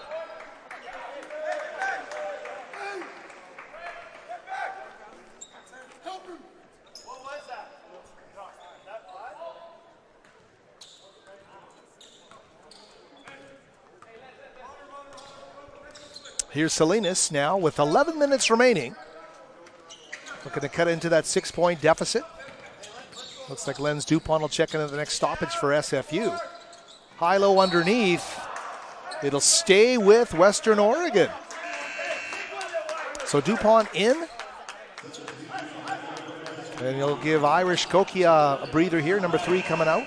Here's Salinas now with 11 minutes remaining. Looking to cut into that 6-point deficit. Looks like Lenz Dupont will check into the next stoppage for SFU. High-low underneath. It'll stay with Western Oregon. So Dupont in. And he'll give Irish Kokia a breather here. Number 3 coming out.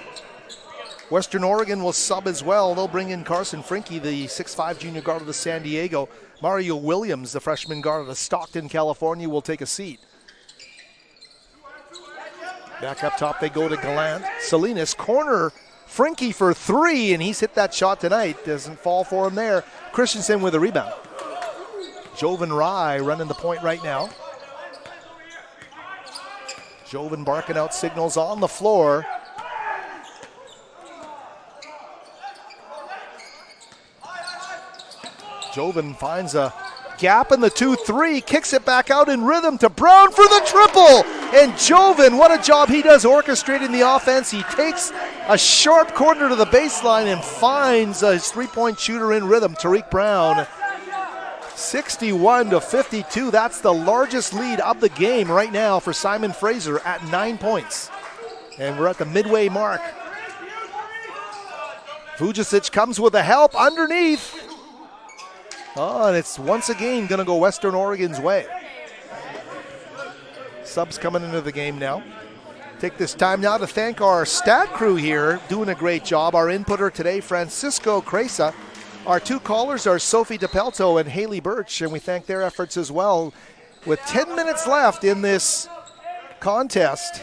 Western Oregon will sub as well. They'll bring in Carson Frinke, the 6'5 junior guard of the San Diego. Mario Williams, the freshman guard of the Stockton, California, will take a seat. Back up top they go to Gallant. Salinas, corner Frankie for 3, and he's hit that shot tonight. Doesn't fall for him there. Christensen with a rebound. Jovan Rye running the point right now. Jovan barking out signals on the floor. Jovan finds a gap in the 2-3, kicks it back out in rhythm to Brown for the triple. And Jovan, what a job he does orchestrating the offense. He takes a sharp corner to the baseline and finds his three-point shooter in rhythm, Tariq Brown. 61-52, that's the largest lead of the game right now for Simon Fraser at 9 points. And we're at the midway mark. Vujicic comes with the help underneath. Oh, and it's once again going to go Western Oregon's way. Subs coming into the game now. Take this time now to thank our stat crew here, doing a great job. Our inputter today, Francisco Cresa. Our 2 callers are Sophie DePelto and Haley Birch, and we thank their efforts as well. With 10 minutes left in this contest,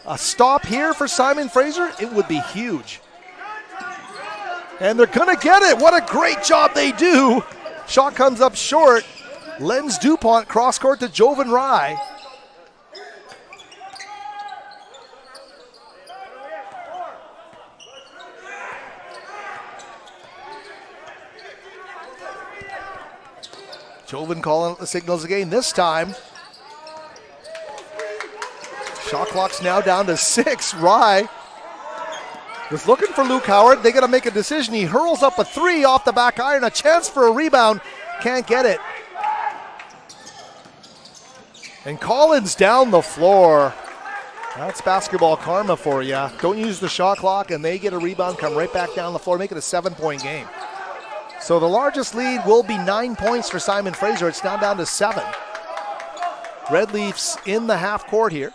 a stop here for Simon Fraser, it would be huge. And they're going to get it. What a great job they do. Shot comes up short. Lens DuPont cross court to Jovan Rye. Jovan calling out the signals again this time. Shot clock's now down to 6. Rye was looking for Luke Howard. They got to make a decision. He hurls up a 3 off the back iron. A chance for a rebound. Can't get it. And Collins down the floor. That's basketball karma for you. Don't use the shot clock and they get a rebound, come right back down the floor, make it a 7-point game. So the largest lead will be 9 points for Simon Fraser. It's now down to 7. Red Leafs in the half court here.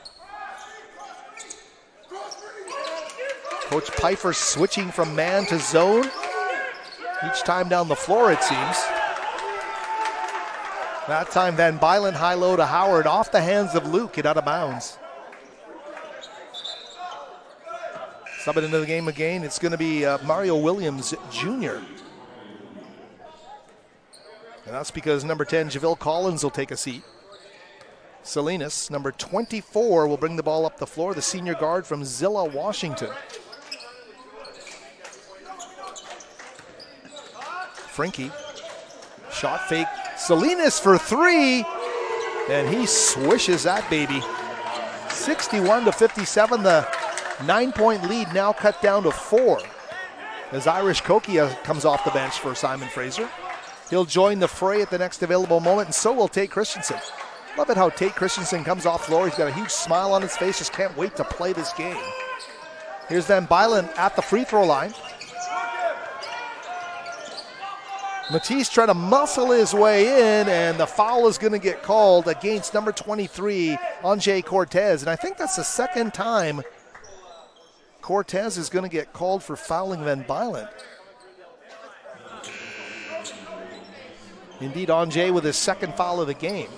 Coach Pfeiffer switching from man to zone. Each time down the floor, it seems. That time Van Bylen high low to Howard off the hands of Luke and out of bounds. Subbing into the game again, it's going to be Mario Williams Jr. And that's because number 10, Jahville Collins, will take a seat. Salinas, number 24, will bring the ball up the floor, the senior guard from Zilla, Washington. Frankie, shot fake, Salinas for 3, and he swishes that baby. 61-57, the 9-point lead now cut down to 4 as Irish Kokia comes off the bench for Simon Fraser. He'll join the fray at the next available moment, and so will Tate Christensen. Love it how Tate Christensen comes off floor. He's got a huge smile on his face, just can't wait to play this game. Here's Van Bylen at the free throw line. Matisse trying to muscle his way in, and the foul is going to get called against number 23, Anjay Cortez. And I think that's the second time Cortez is going to get called for fouling Van Bylen. Indeed, Anjay with his second foul of the game.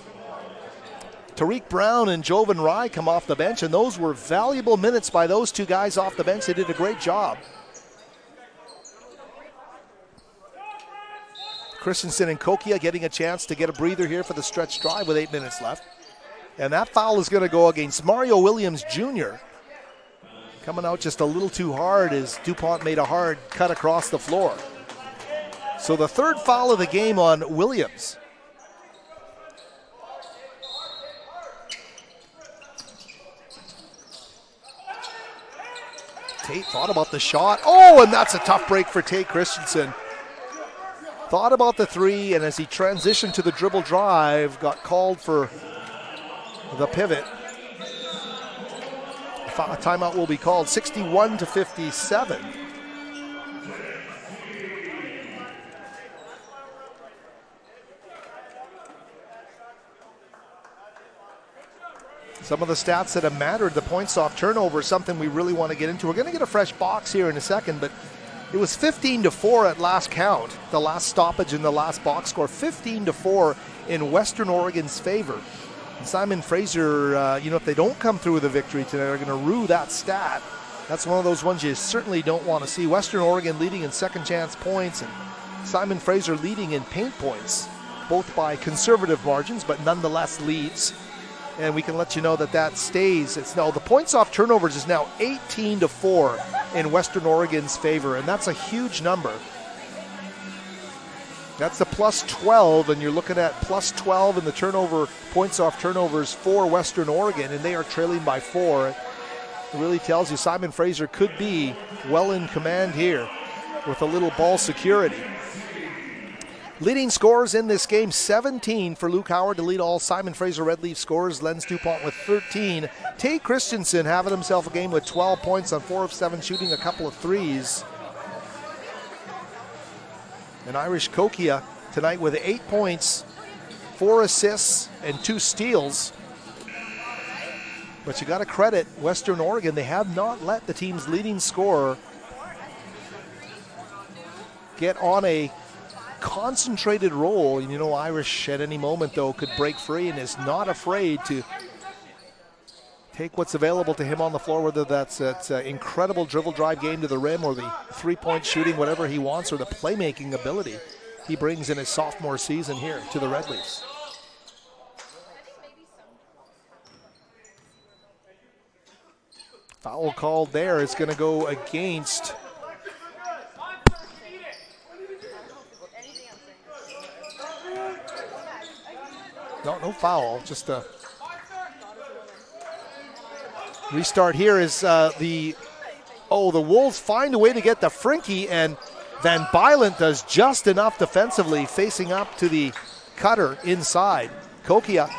Tariq Brown and Jovan Rye come off the bench, and those were valuable minutes by those 2 guys off the bench. They did a great job. Christensen and Kokia getting a chance to get a breather here for the stretch drive with 8 minutes left. And that foul is going to go against Mario Williams Jr. Coming out just a little too hard as DuPont made a hard cut across the floor. So the 3rd foul of the game on Williams. Tate thought about the shot. Oh, and that's a tough break for Tate Christensen. Thought about the 3, and as he transitioned to the dribble drive, got called for the pivot. A timeout will be called. 61-57. Some of the stats that have mattered, the points off turnover, something we really want to get into. We're going to get a fresh box here in a second, but it was 15-4 at last count, the last stoppage in the last box score. 15-4 in Western Oregon's favor. And Simon Fraser, if they don't come through with a victory tonight, they're going to rue that stat. That's one of those ones you certainly don't want to see. Western Oregon leading in second chance points, and Simon Fraser leading in paint points, both by conservative margins, but nonetheless leads. And we can let you know that stays. It's now the points off turnovers is now 18-4 in Western Oregon's favor, and that's a huge number. That's a plus 12, and you're looking at plus 12 in the points off turnovers for Western Oregon, and they are trailing by 4. It really tells you Simon Fraser could be well in command here with a little ball security. Leading scorers in this game, 17 for Luke Howard to lead all Simon Fraser Red Leaf scorers. Lens DuPont with 13. Tate Christensen having himself a game with 12 points on 4 of 7, shooting a couple of threes. And Irish Kokia tonight with 8 points, 4 assists, and 2 steals. But you got to credit Western Oregon. They have not let the team's leading scorer get on a concentrated role. And you know, Irish at any moment, though, could break free and is not afraid to take what's available to him on the floor, whether that's an incredible dribble drive game to the rim or the three-point shooting, whatever he wants, or the playmaking ability he brings in his sophomore season here to the Red Leafs. Foul called there. It's going to go against no foul, just a restart here. Is the Wolves find a way to get the Frinky, and Van Bylent does just enough defensively, facing up to the cutter inside. Kokia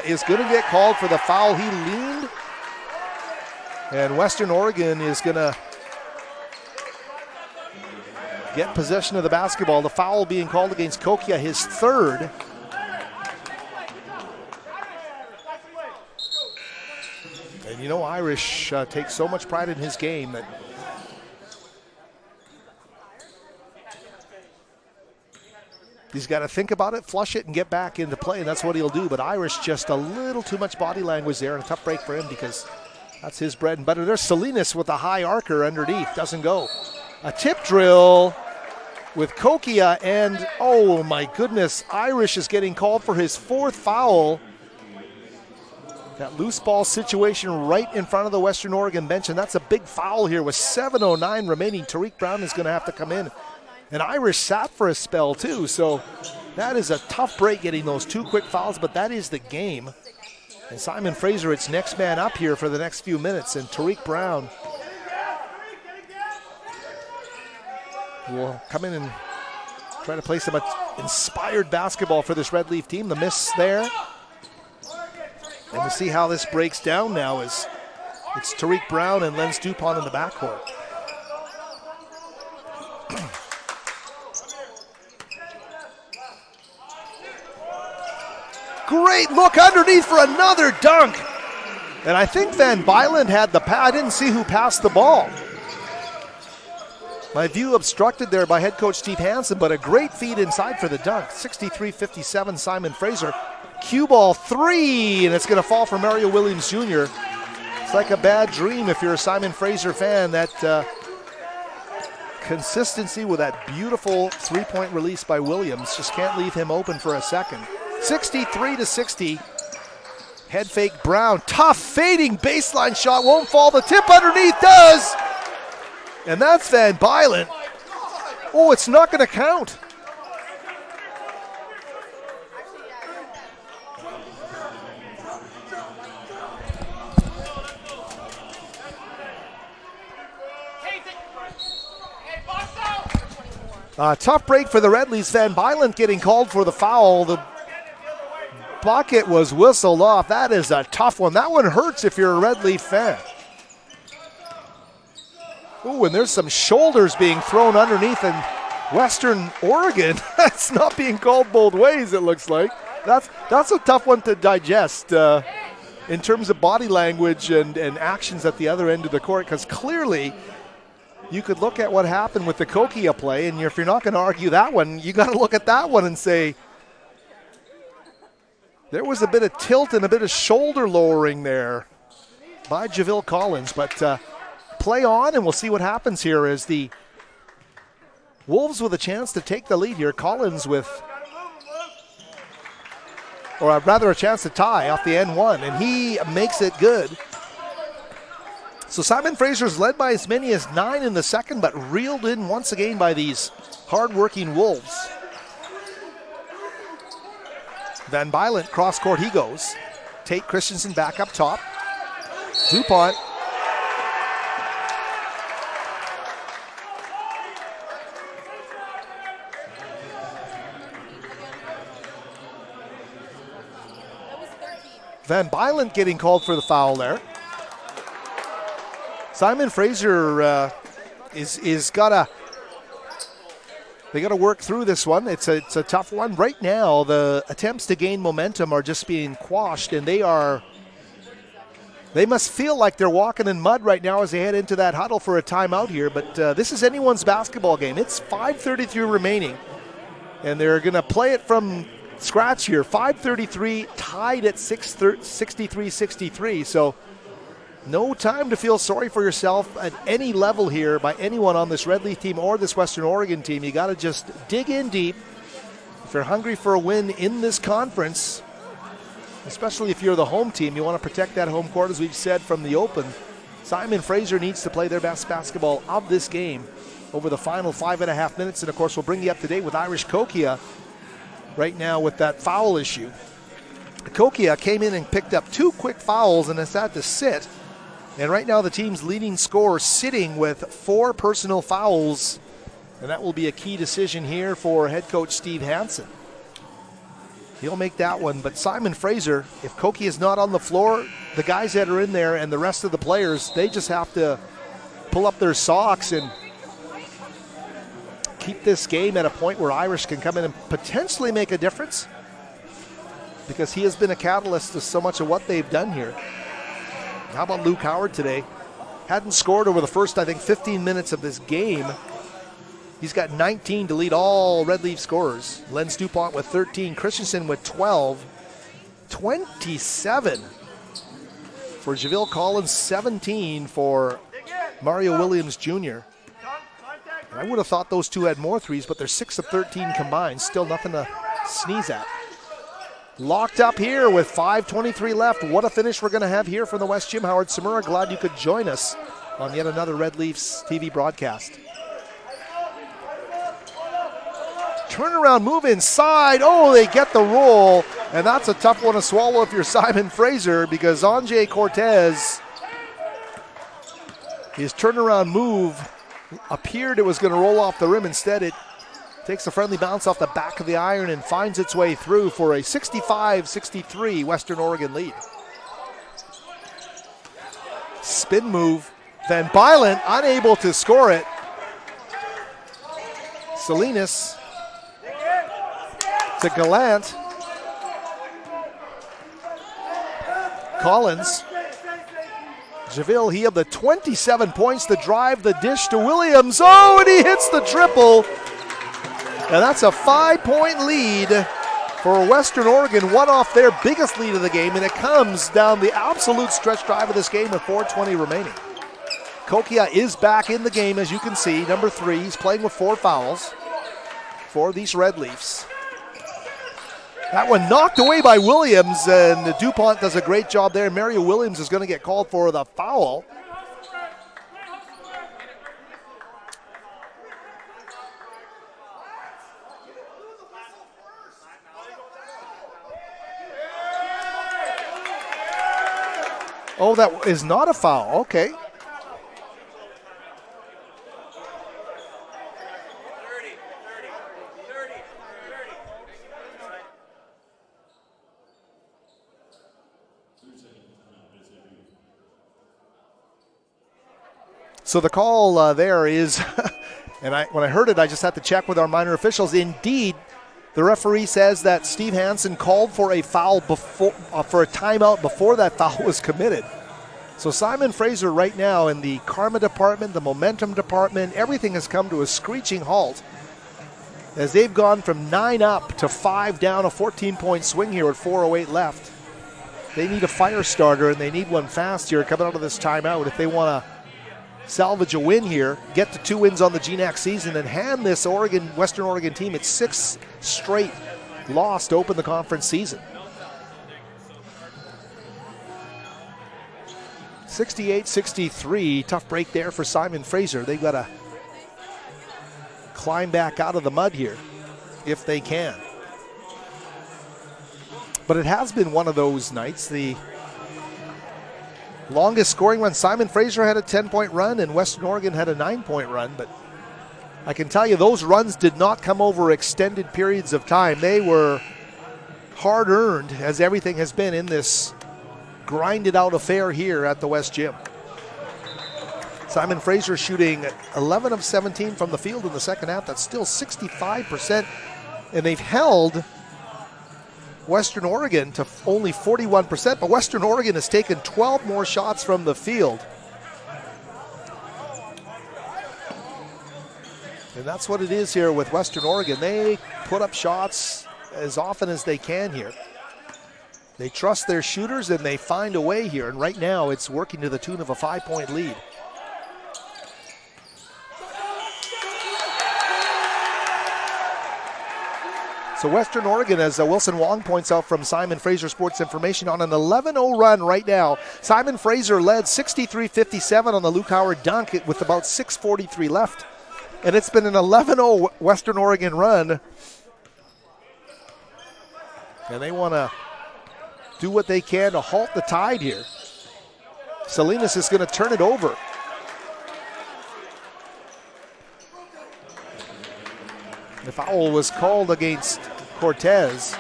is going to get called for the foul. He leaned, and Western Oregon is going to get possession of the basketball. The foul being called against Kokia, his third. And you know, Irish takes so much pride in his game that he's got to think about it, flush it, and get back into play, and that's what he'll do. But Irish just a little too much body language there, and a tough break for him because that's his bread and butter. There's Salinas with a high arcer underneath, doesn't go. A tip drill with Kokia, and oh my goodness, Irish is getting called for his 4th foul. That loose ball situation right in front of the Western Oregon bench, and that's a big foul here with 7:09 remaining. Tariq Brown is going to have to come in. And Irish sat for a spell too, so that is a tough break getting those 2 quick fouls, but that is the game. And Simon Fraser, it's next man up here for the next few minutes, and Tariq Brown will come in and try to play some inspired basketball for this Red Leaf team. The miss there. And we'll see how this breaks down now as it's Tariq Brown and Lens DuPont in the backcourt. Great look underneath for another dunk. And I think Van Bylent had the pass. I didn't see who passed the ball. My view obstructed there by head coach Steve Hansen, but a great feed inside for the dunk. 63-57 Simon Fraser. Cue ball 3, and it's going to fall for Mario Williams Jr. It's like a bad dream if you're a Simon Fraser fan. That consistency with that beautiful 3-point release by Williams just can't leave him open for a second. 63-60. Head fake Brown. Tough fading baseline shot. Won't fall. The tip underneath does. And that's Van Bylent. Oh, it's not going to count. Tough break for the Red Leafs. Van Bylent getting called for the foul. The bucket was whistled off. That is a tough one. That one hurts if you're a Red Leaf fan. Ooh, and there's some shoulders being thrown underneath, and Western Oregon, that's not being called both ways, it looks like. That's a tough one to digest in terms of body language and actions at the other end of the court, because clearly you could look at what happened with the Kokia play, and if you're not going to argue that one, you got to look at that one and say, there was a bit of tilt and a bit of shoulder lowering there by Jahville Collins, but play on, and we'll see what happens here as the Wolves with a chance to take the lead here. Collins with, or rather a chance to tie off the N1, and he makes it good. So Simon Fraser's led by as many as 9 in the second, but reeled in once again by these hard-working Wolves. Van Bylent, cross court he goes. Tate Christensen back up top. DuPont. Van Bylent getting called for the foul there. Simon Fraser is gotta work through this one. It's a tough one right now. The attempts to gain momentum are just being quashed, and they must feel like they're walking in mud right now as they head into that huddle for a timeout here. But this is anyone's basketball game. It's 5:33 remaining, and they're going to play it from scratch here. 5:33 tied at 63-63. So no time to feel sorry for yourself at any level here by anyone on this Red Leaf team or this Western Oregon team. You got to just dig in deep. If you're hungry for a win in this conference, especially if you're the home team, you want to protect that home court, as we've said from the open. Simon Fraser needs to play their best basketball of this game over the final 5.5 minutes. And, of course, we'll bring you up to date with Irish Kokia right now with that foul issue. Kokia came in and picked up 2 quick fouls and has had to sit. And right now the team's leading scorer sitting with 4 personal fouls. And that will be a key decision here for head coach Steve Hansen. He'll make that one. But Simon Fraser, if Kokia is not on the floor, the guys that are in there and the rest of the players, they just have to pull up their socks and keep this game at a point where Irish can come in and potentially make a difference, because he has been a catalyst to so much of what they've done here. How about Luke Howard today? Hadn't scored over the first, 15 minutes of this game. He's got 19 to lead all Red Leaf scorers. Lenz DuPont with 13, Christensen with 12, 27 for Jahville Collins, 17 for Mario Williams Jr. And I would have thought those two had more threes, but they're 6 of 13 combined. Still nothing to sneeze at. Locked up here with 5:23 left. What a finish we're going to have here from the West Gym. Howard Samura, glad you could join us on yet another Red Leafs TV broadcast. Turnaround move inside. Oh, they get the roll. And that's a tough one to swallow if you're Simon Fraser, because Anjay Cortez, his turnaround move appeared it was going to roll off the rim. Instead, it takes a friendly bounce off the back of the iron and finds its way through for a 65-63 Western Oregon lead. Spin move. Van Bylent unable to score it. Salinas to Gallant. Collins. Jahville, he had the 27 points, the drive, the dish to Williams. Oh, and he hits the triple. And that's a 5-point lead for Western Oregon, one off their biggest lead of the game, and it comes down the absolute stretch drive of this game with 4:20 remaining. Kokia is back in the game, as you can see, number 3. He's playing with 4 fouls for these Red Leafs. That one knocked away by Williams, and DuPont does a great job there. Mario Williams is going to get called for the foul. Oh, that is not a foul. Okay. So the call there is, and when I heard it, I just had to check with our minor officials. Indeed, the referee says that Steve Hansen called for a foul before, for a timeout before that foul was committed. So Simon Fraser right now in the karma department, the momentum department, everything has come to a screeching halt as they've gone from 9 up to 5 down, a 14-point swing here with 4:08 left. They need a fire starter, and they need one fast here coming out of this timeout if they want to salvage a win here, get to 2 wins on the GNAC season, and hand this Western Oregon team its 6th straight loss to open the conference season. 68-63, tough break there for Simon Fraser. They've got to climb back out of the mud here if they can. But it has been one of those nights. The longest scoring run, Simon Fraser had a 10-point run and Western Oregon had a 9-point run, but I can tell you those runs did not come over extended periods of time. They were hard-earned, as everything has been in this grinded-out affair here at the West Gym. Simon Fraser shooting 11 of 17 from the field in the second half. That's still 65%, and they've held Western Oregon to only 41%, but Western Oregon has taken 12 more shots from the field. And that's what it is here with Western Oregon. They put up shots as often as they can here. They trust their shooters and they find a way here, and right now it's working to the tune of a 5-point lead. So Western Oregon, as Wilson Wong points out from Simon Fraser Sports Information, on an 11-0 run right now. Simon Fraser led 63-57 on the Luke Howard dunk with about 6:43 left. And it's been an 11-0 Western Oregon run. And they want to do what they can to halt the tide here. Salinas is going to turn it over. The foul was called against Cortez.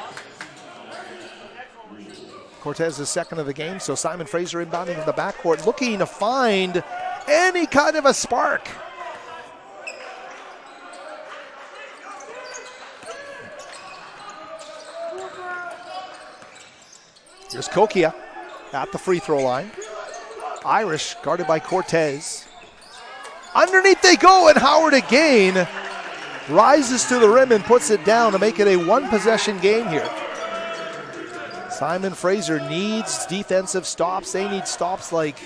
Cortez is second of the game, so Simon Fraser inbounding in the backcourt, looking to find any kind of a spark. Here's Kokia at the free throw line. Irish guarded by Cortez. Underneath they go, and Howard again rises to the rim and puts it down to make it a one-possession game here. Simon Fraser needs defensive stops. They need stops like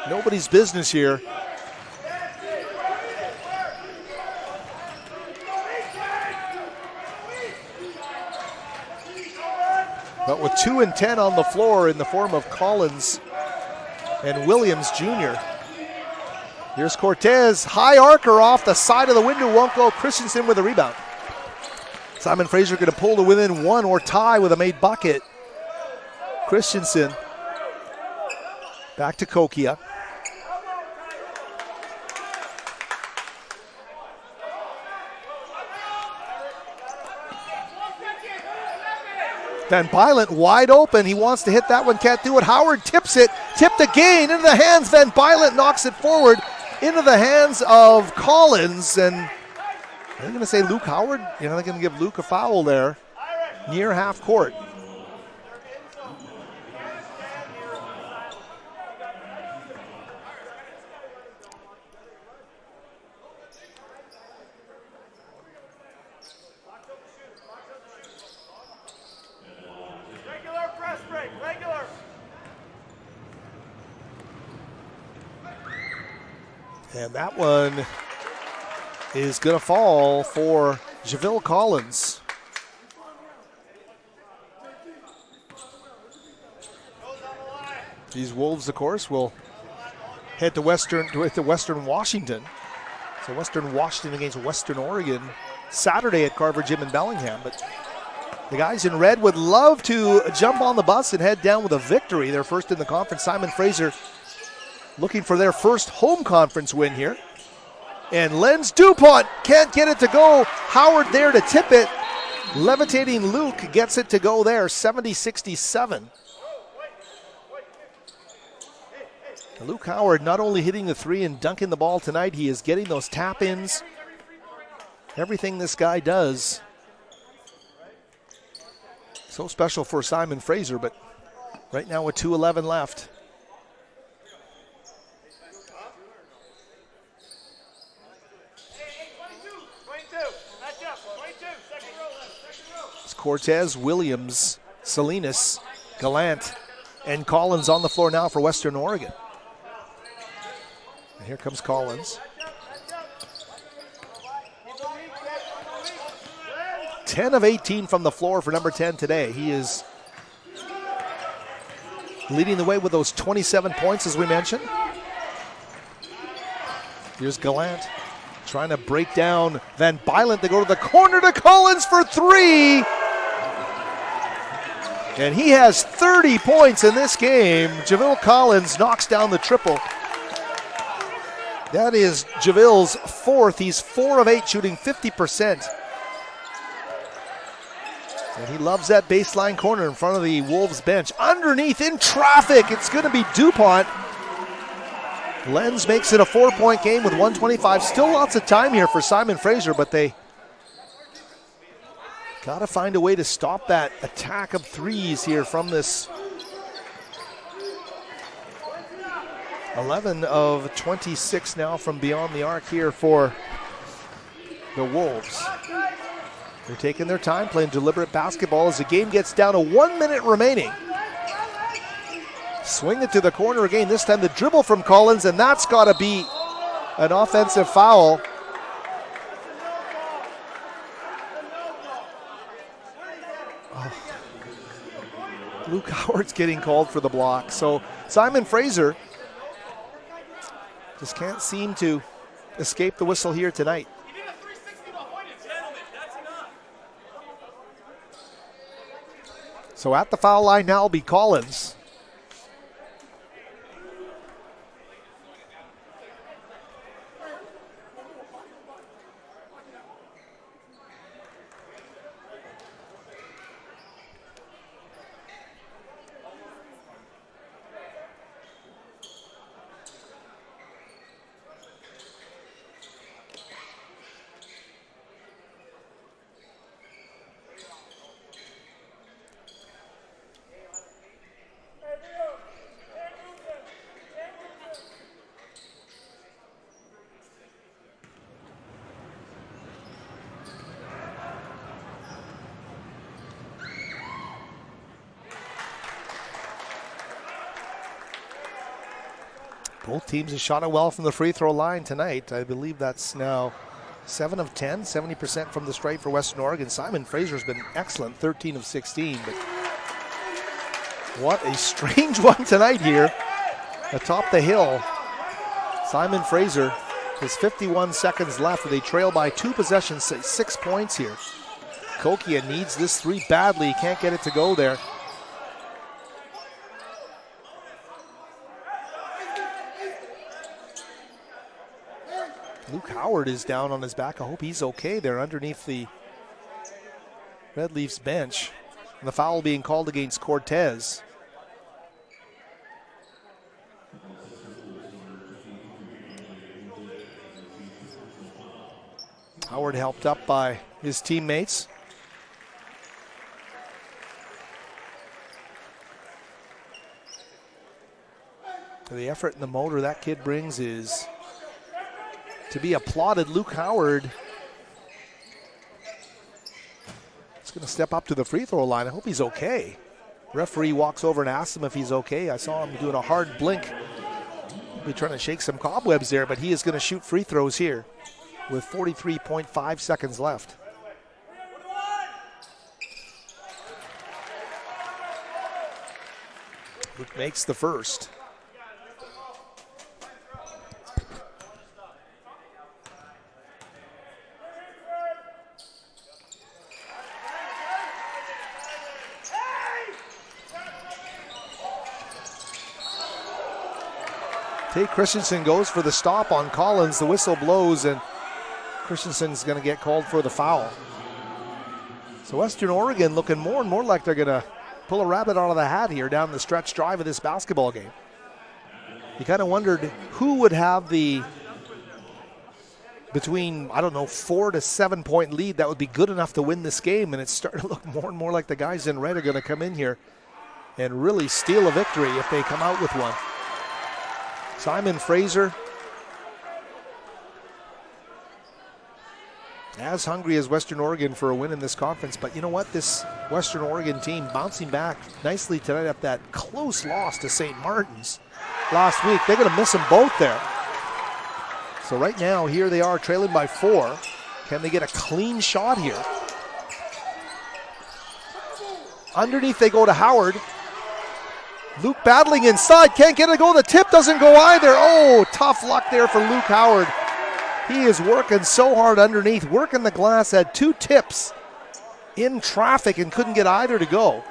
nobody's business here. But with 2 and 10 on the floor in the form of Collins and Williams Jr. Here's Cortez, high arcer off the side of the window, won't go. Christensen with a rebound. Simon Fraser going to pull to within 1 or tie with a made bucket. Christensen back to Kokia. Van Bylent wide open. He wants to hit that one, can't do it. Howard tips it, tipped again into the hands. Van Bylent knocks it forward into the hands of Collins. And they're going to say Luke Howard, they're going to give Luke a foul there near half court. And that one is going to fall for Jahville Collins. These Wolves, of course, will head to Western Washington. So Western Washington against Western Oregon Saturday at Carver Gym in Bellingham. But the guys in red would love to jump on the bus and head down with a victory. They're first in the conference. Simon Fraser looking for their first home conference win here. And Lenz Dupont can't get it to go. Howard there to tip it. Levitating Luke gets it to go there, 70-67. Luke Howard not only hitting the three and dunking the ball tonight, he is getting those tap-ins. Everything this guy does. So special for Simon Fraser, but right now with 2:11 left. It's Cortez, Williams, Salinas, Gallant, and Collins on the floor now for Western Oregon. And here comes Collins. 10 of 18 from the floor for number 10 today. He is leading the way with those 27 points, as we mentioned. Here's Gallant trying to break down Van Bylent. They go to the corner to Collins for three. And he has 30 points in this game. Jahville Collins knocks down the triple. That is Jahville's fourth. He's 4 of 8, shooting 50%. And he loves that baseline corner in front of the Wolves bench. Underneath in traffic, it's going to be DuPont. Lenz makes it a 4-point game with 1:25. Still lots of time here for Simon Fraser, but they got to find a way to stop that attack of threes here from this 11 of 26 now from beyond the arc here for the Wolves. They're taking their time, playing deliberate basketball as the game gets down to 1 minute remaining. Swing it to the corner again, this time the dribble from Collins, and that's got to be an offensive foul. Oh. Luke Howard's getting called for the block. So Simon Fraser just can't seem to escape the whistle here tonight. So at the foul line now will be Collins. Both teams have shot it well from the free throw line tonight. I believe that's now 7 of 10, 70% from the stripe for Western Oregon. Simon Fraser's been excellent, 13 of 16. But what a strange one tonight here atop the hill. Simon Fraser has 51 seconds left. They trail by 2 possessions, 6 points here. Kokia needs this three badly. He can't get it to go there. Luke Howard is down on his back. I hope he's okay there underneath the Red Leafs bench. And the foul being called against Cortez. Howard helped up by his teammates. The effort and the motor that kid brings is to be applauded. Luke Howard is going to step up to the free throw line. I hope he's okay. Referee walks over and asks him if he's okay. I saw him doing a hard blink. He'll be trying to shake some cobwebs there, but he is going to shoot free throws here with 43.5 seconds left. Luke makes the first. Tate Christensen goes for the stop on Collins. The whistle blows, and Christensen's going to get called for the foul. So Western Oregon looking more and more like they're going to pull a rabbit out of the hat here down the stretch drive of this basketball game. You kind of wondered who would have the between, 4 to 7 point lead that would be good enough to win this game, and it's starting to look more and more like the guys in red are going to come in here and really steal a victory if they come out with one. Simon Fraser, as hungry as Western Oregon for a win in this conference, but you know what? This Western Oregon team bouncing back nicely tonight after that close loss to St. Martin's last week. They're going to miss them both there. So right now, here they are trailing by 4. Can they get a clean shot here? Underneath they go to Howard. Luke battling inside, can't get it to go. The tip doesn't go either. Oh, tough luck there for Luke Howard. He is working so hard underneath, working the glass, had 2 tips in traffic and couldn't get either to go.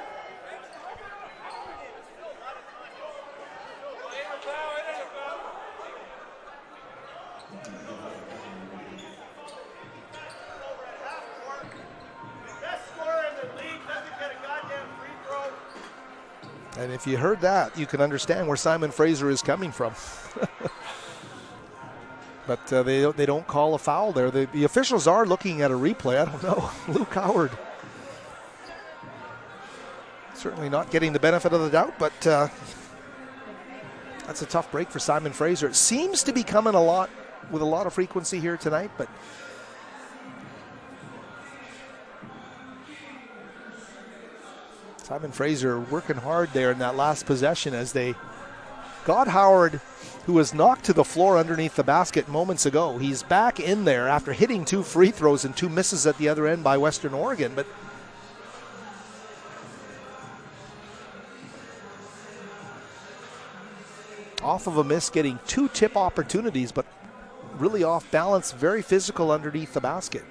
And if you heard that, you can understand where Simon Fraser is coming from. But they don't call a foul there. The officials are looking at a replay. I don't know. Luke Howard certainly not getting the benefit of the doubt, but that's a tough break for Simon Fraser. It seems to be coming with a lot of frequency here tonight, but Simon Fraser working hard there in that last possession as they got Howard, who was knocked to the floor underneath the basket moments ago. He's back in there after hitting 2 free throws and 2 misses at the other end by Western Oregon. But off of a miss, getting 2 tip opportunities, but really off balance, very physical underneath the basket.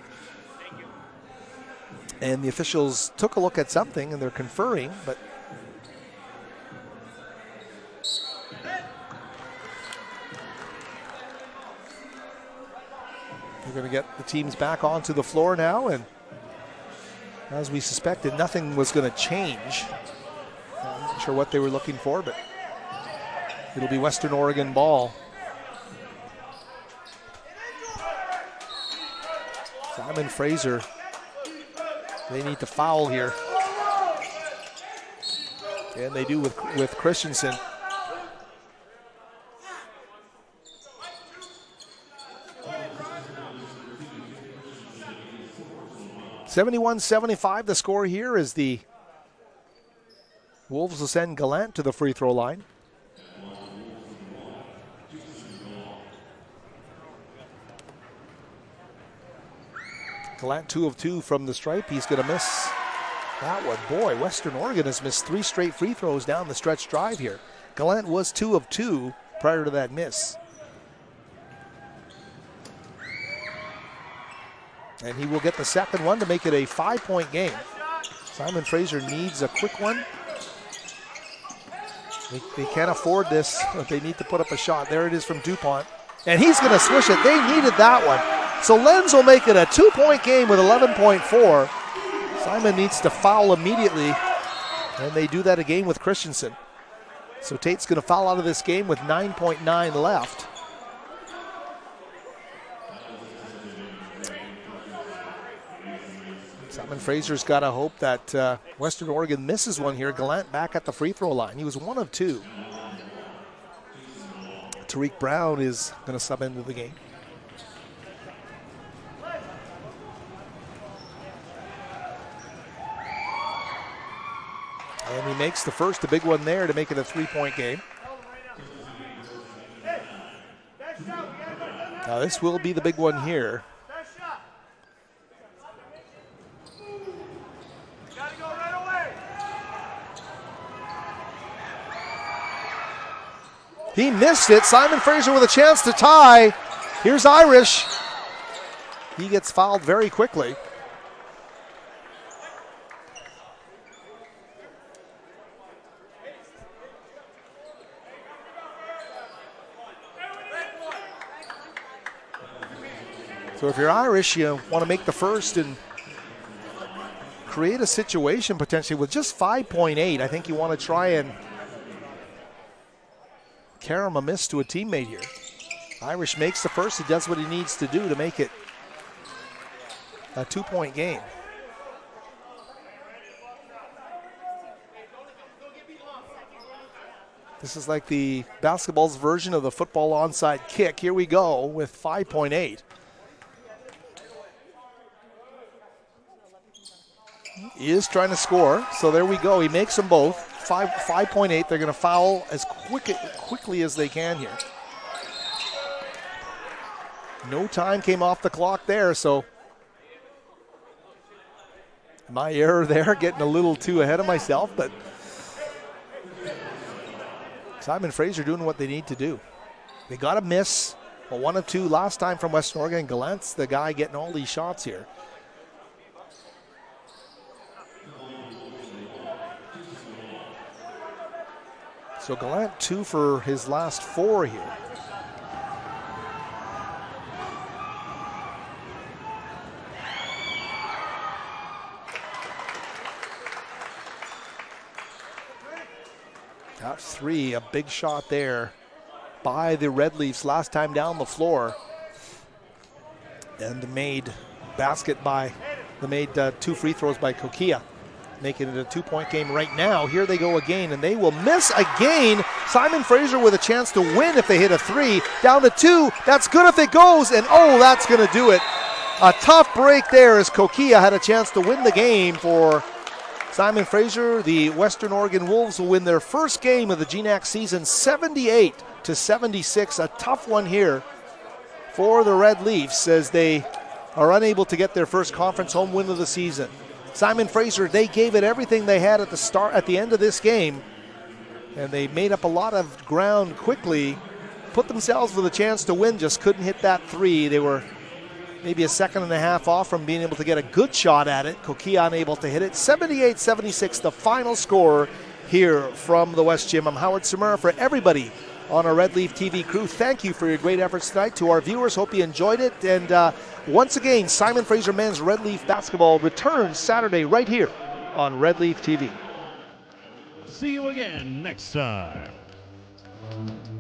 And the officials took a look at something and they're conferring, but we're going to get the teams back onto the floor now, and as we suspected, nothing was going to change. I'm not sure what they were looking for, but it'll be Western Oregon ball. Simon Fraser, they need to foul here. And they do with Christensen. (71-75) the score here as the Wolves will send Gallant to the free throw line. Gallant 2 of 2 from the stripe. He's going to miss that one. Boy, Western Oregon has missed 3 straight free throws down the stretch drive here. Gallant was 2 of 2 prior to that miss. And he will get the second one to make it a 5-point game. Simon Fraser needs a quick one. They can't afford this. They need to put up a shot. There it is from DuPont. And he's going to swish it. They needed that one. So Lenz will make it a 2-point game with 11.4. Simon needs to foul immediately. And they do that again with Christensen. So Tate's going to foul out of this game with 9.9 left. Simon Fraser's got to hope that Western Oregon misses one here. Gallant back at the free throw line. He was 1 of 2. Tariq Brown is going to sub into the game. And he makes the first, a big one there to make it a 3-point game. Now this will be the big one here. He missed it. Simon Fraser with a chance to tie. Here's Irish. He gets fouled very quickly. So if you're Irish, you want to make the first and create a situation potentially with just 5.8. I think you want to try and carry him a miss to a teammate here. Irish makes the first. He does what he needs to do to make it a 2-point game. This is like the basketball's version of the football onside kick. Here we go with 5.8. He is trying to score, so there we go. He makes them both. 5.8. They're going to foul as quickly as they can here. No time came off the clock there, so my error there, getting a little too ahead of myself, but Simon Fraser doing what they need to do. They got a miss, a 1 of 2 last time from Western Oregon, and Gallant's the guy getting all these shots here. So Gallant 2 for his last 4 here. Top 3, a big shot there by the Red Leafs last time down the floor. And made basket by, the made 2 free throws by Kokia, making it a 2-point game right now. Here they go again, and they will miss again. Simon Fraser with a chance to win if they hit a 3. Down to 2, that's good if it goes, and oh, that's gonna do it. A tough break there as Kokia had a chance to win the game for Simon Fraser. The Western Oregon Wolves will win their first game of the GNAC season 78-76. A tough one here for the Red Leafs as they are unable to get their first conference home win of the season. Simon Fraser, they gave it everything they had at the end of this game, and they made up a lot of ground quickly, put themselves with a chance to win, just couldn't hit that 3. They were maybe a second and a half off from being able to get a good shot at it. Kokia unable to hit it. 78-76, the final score here from the West Gym. I'm Howard Samura. For everybody on our Red Leaf TV crew, thank you for your great efforts tonight. To our viewers, hope you enjoyed it. And once again, Simon Fraser men's Red Leaf basketball returns Saturday right here on Red Leaf TV. See you again next time. Mm-hmm.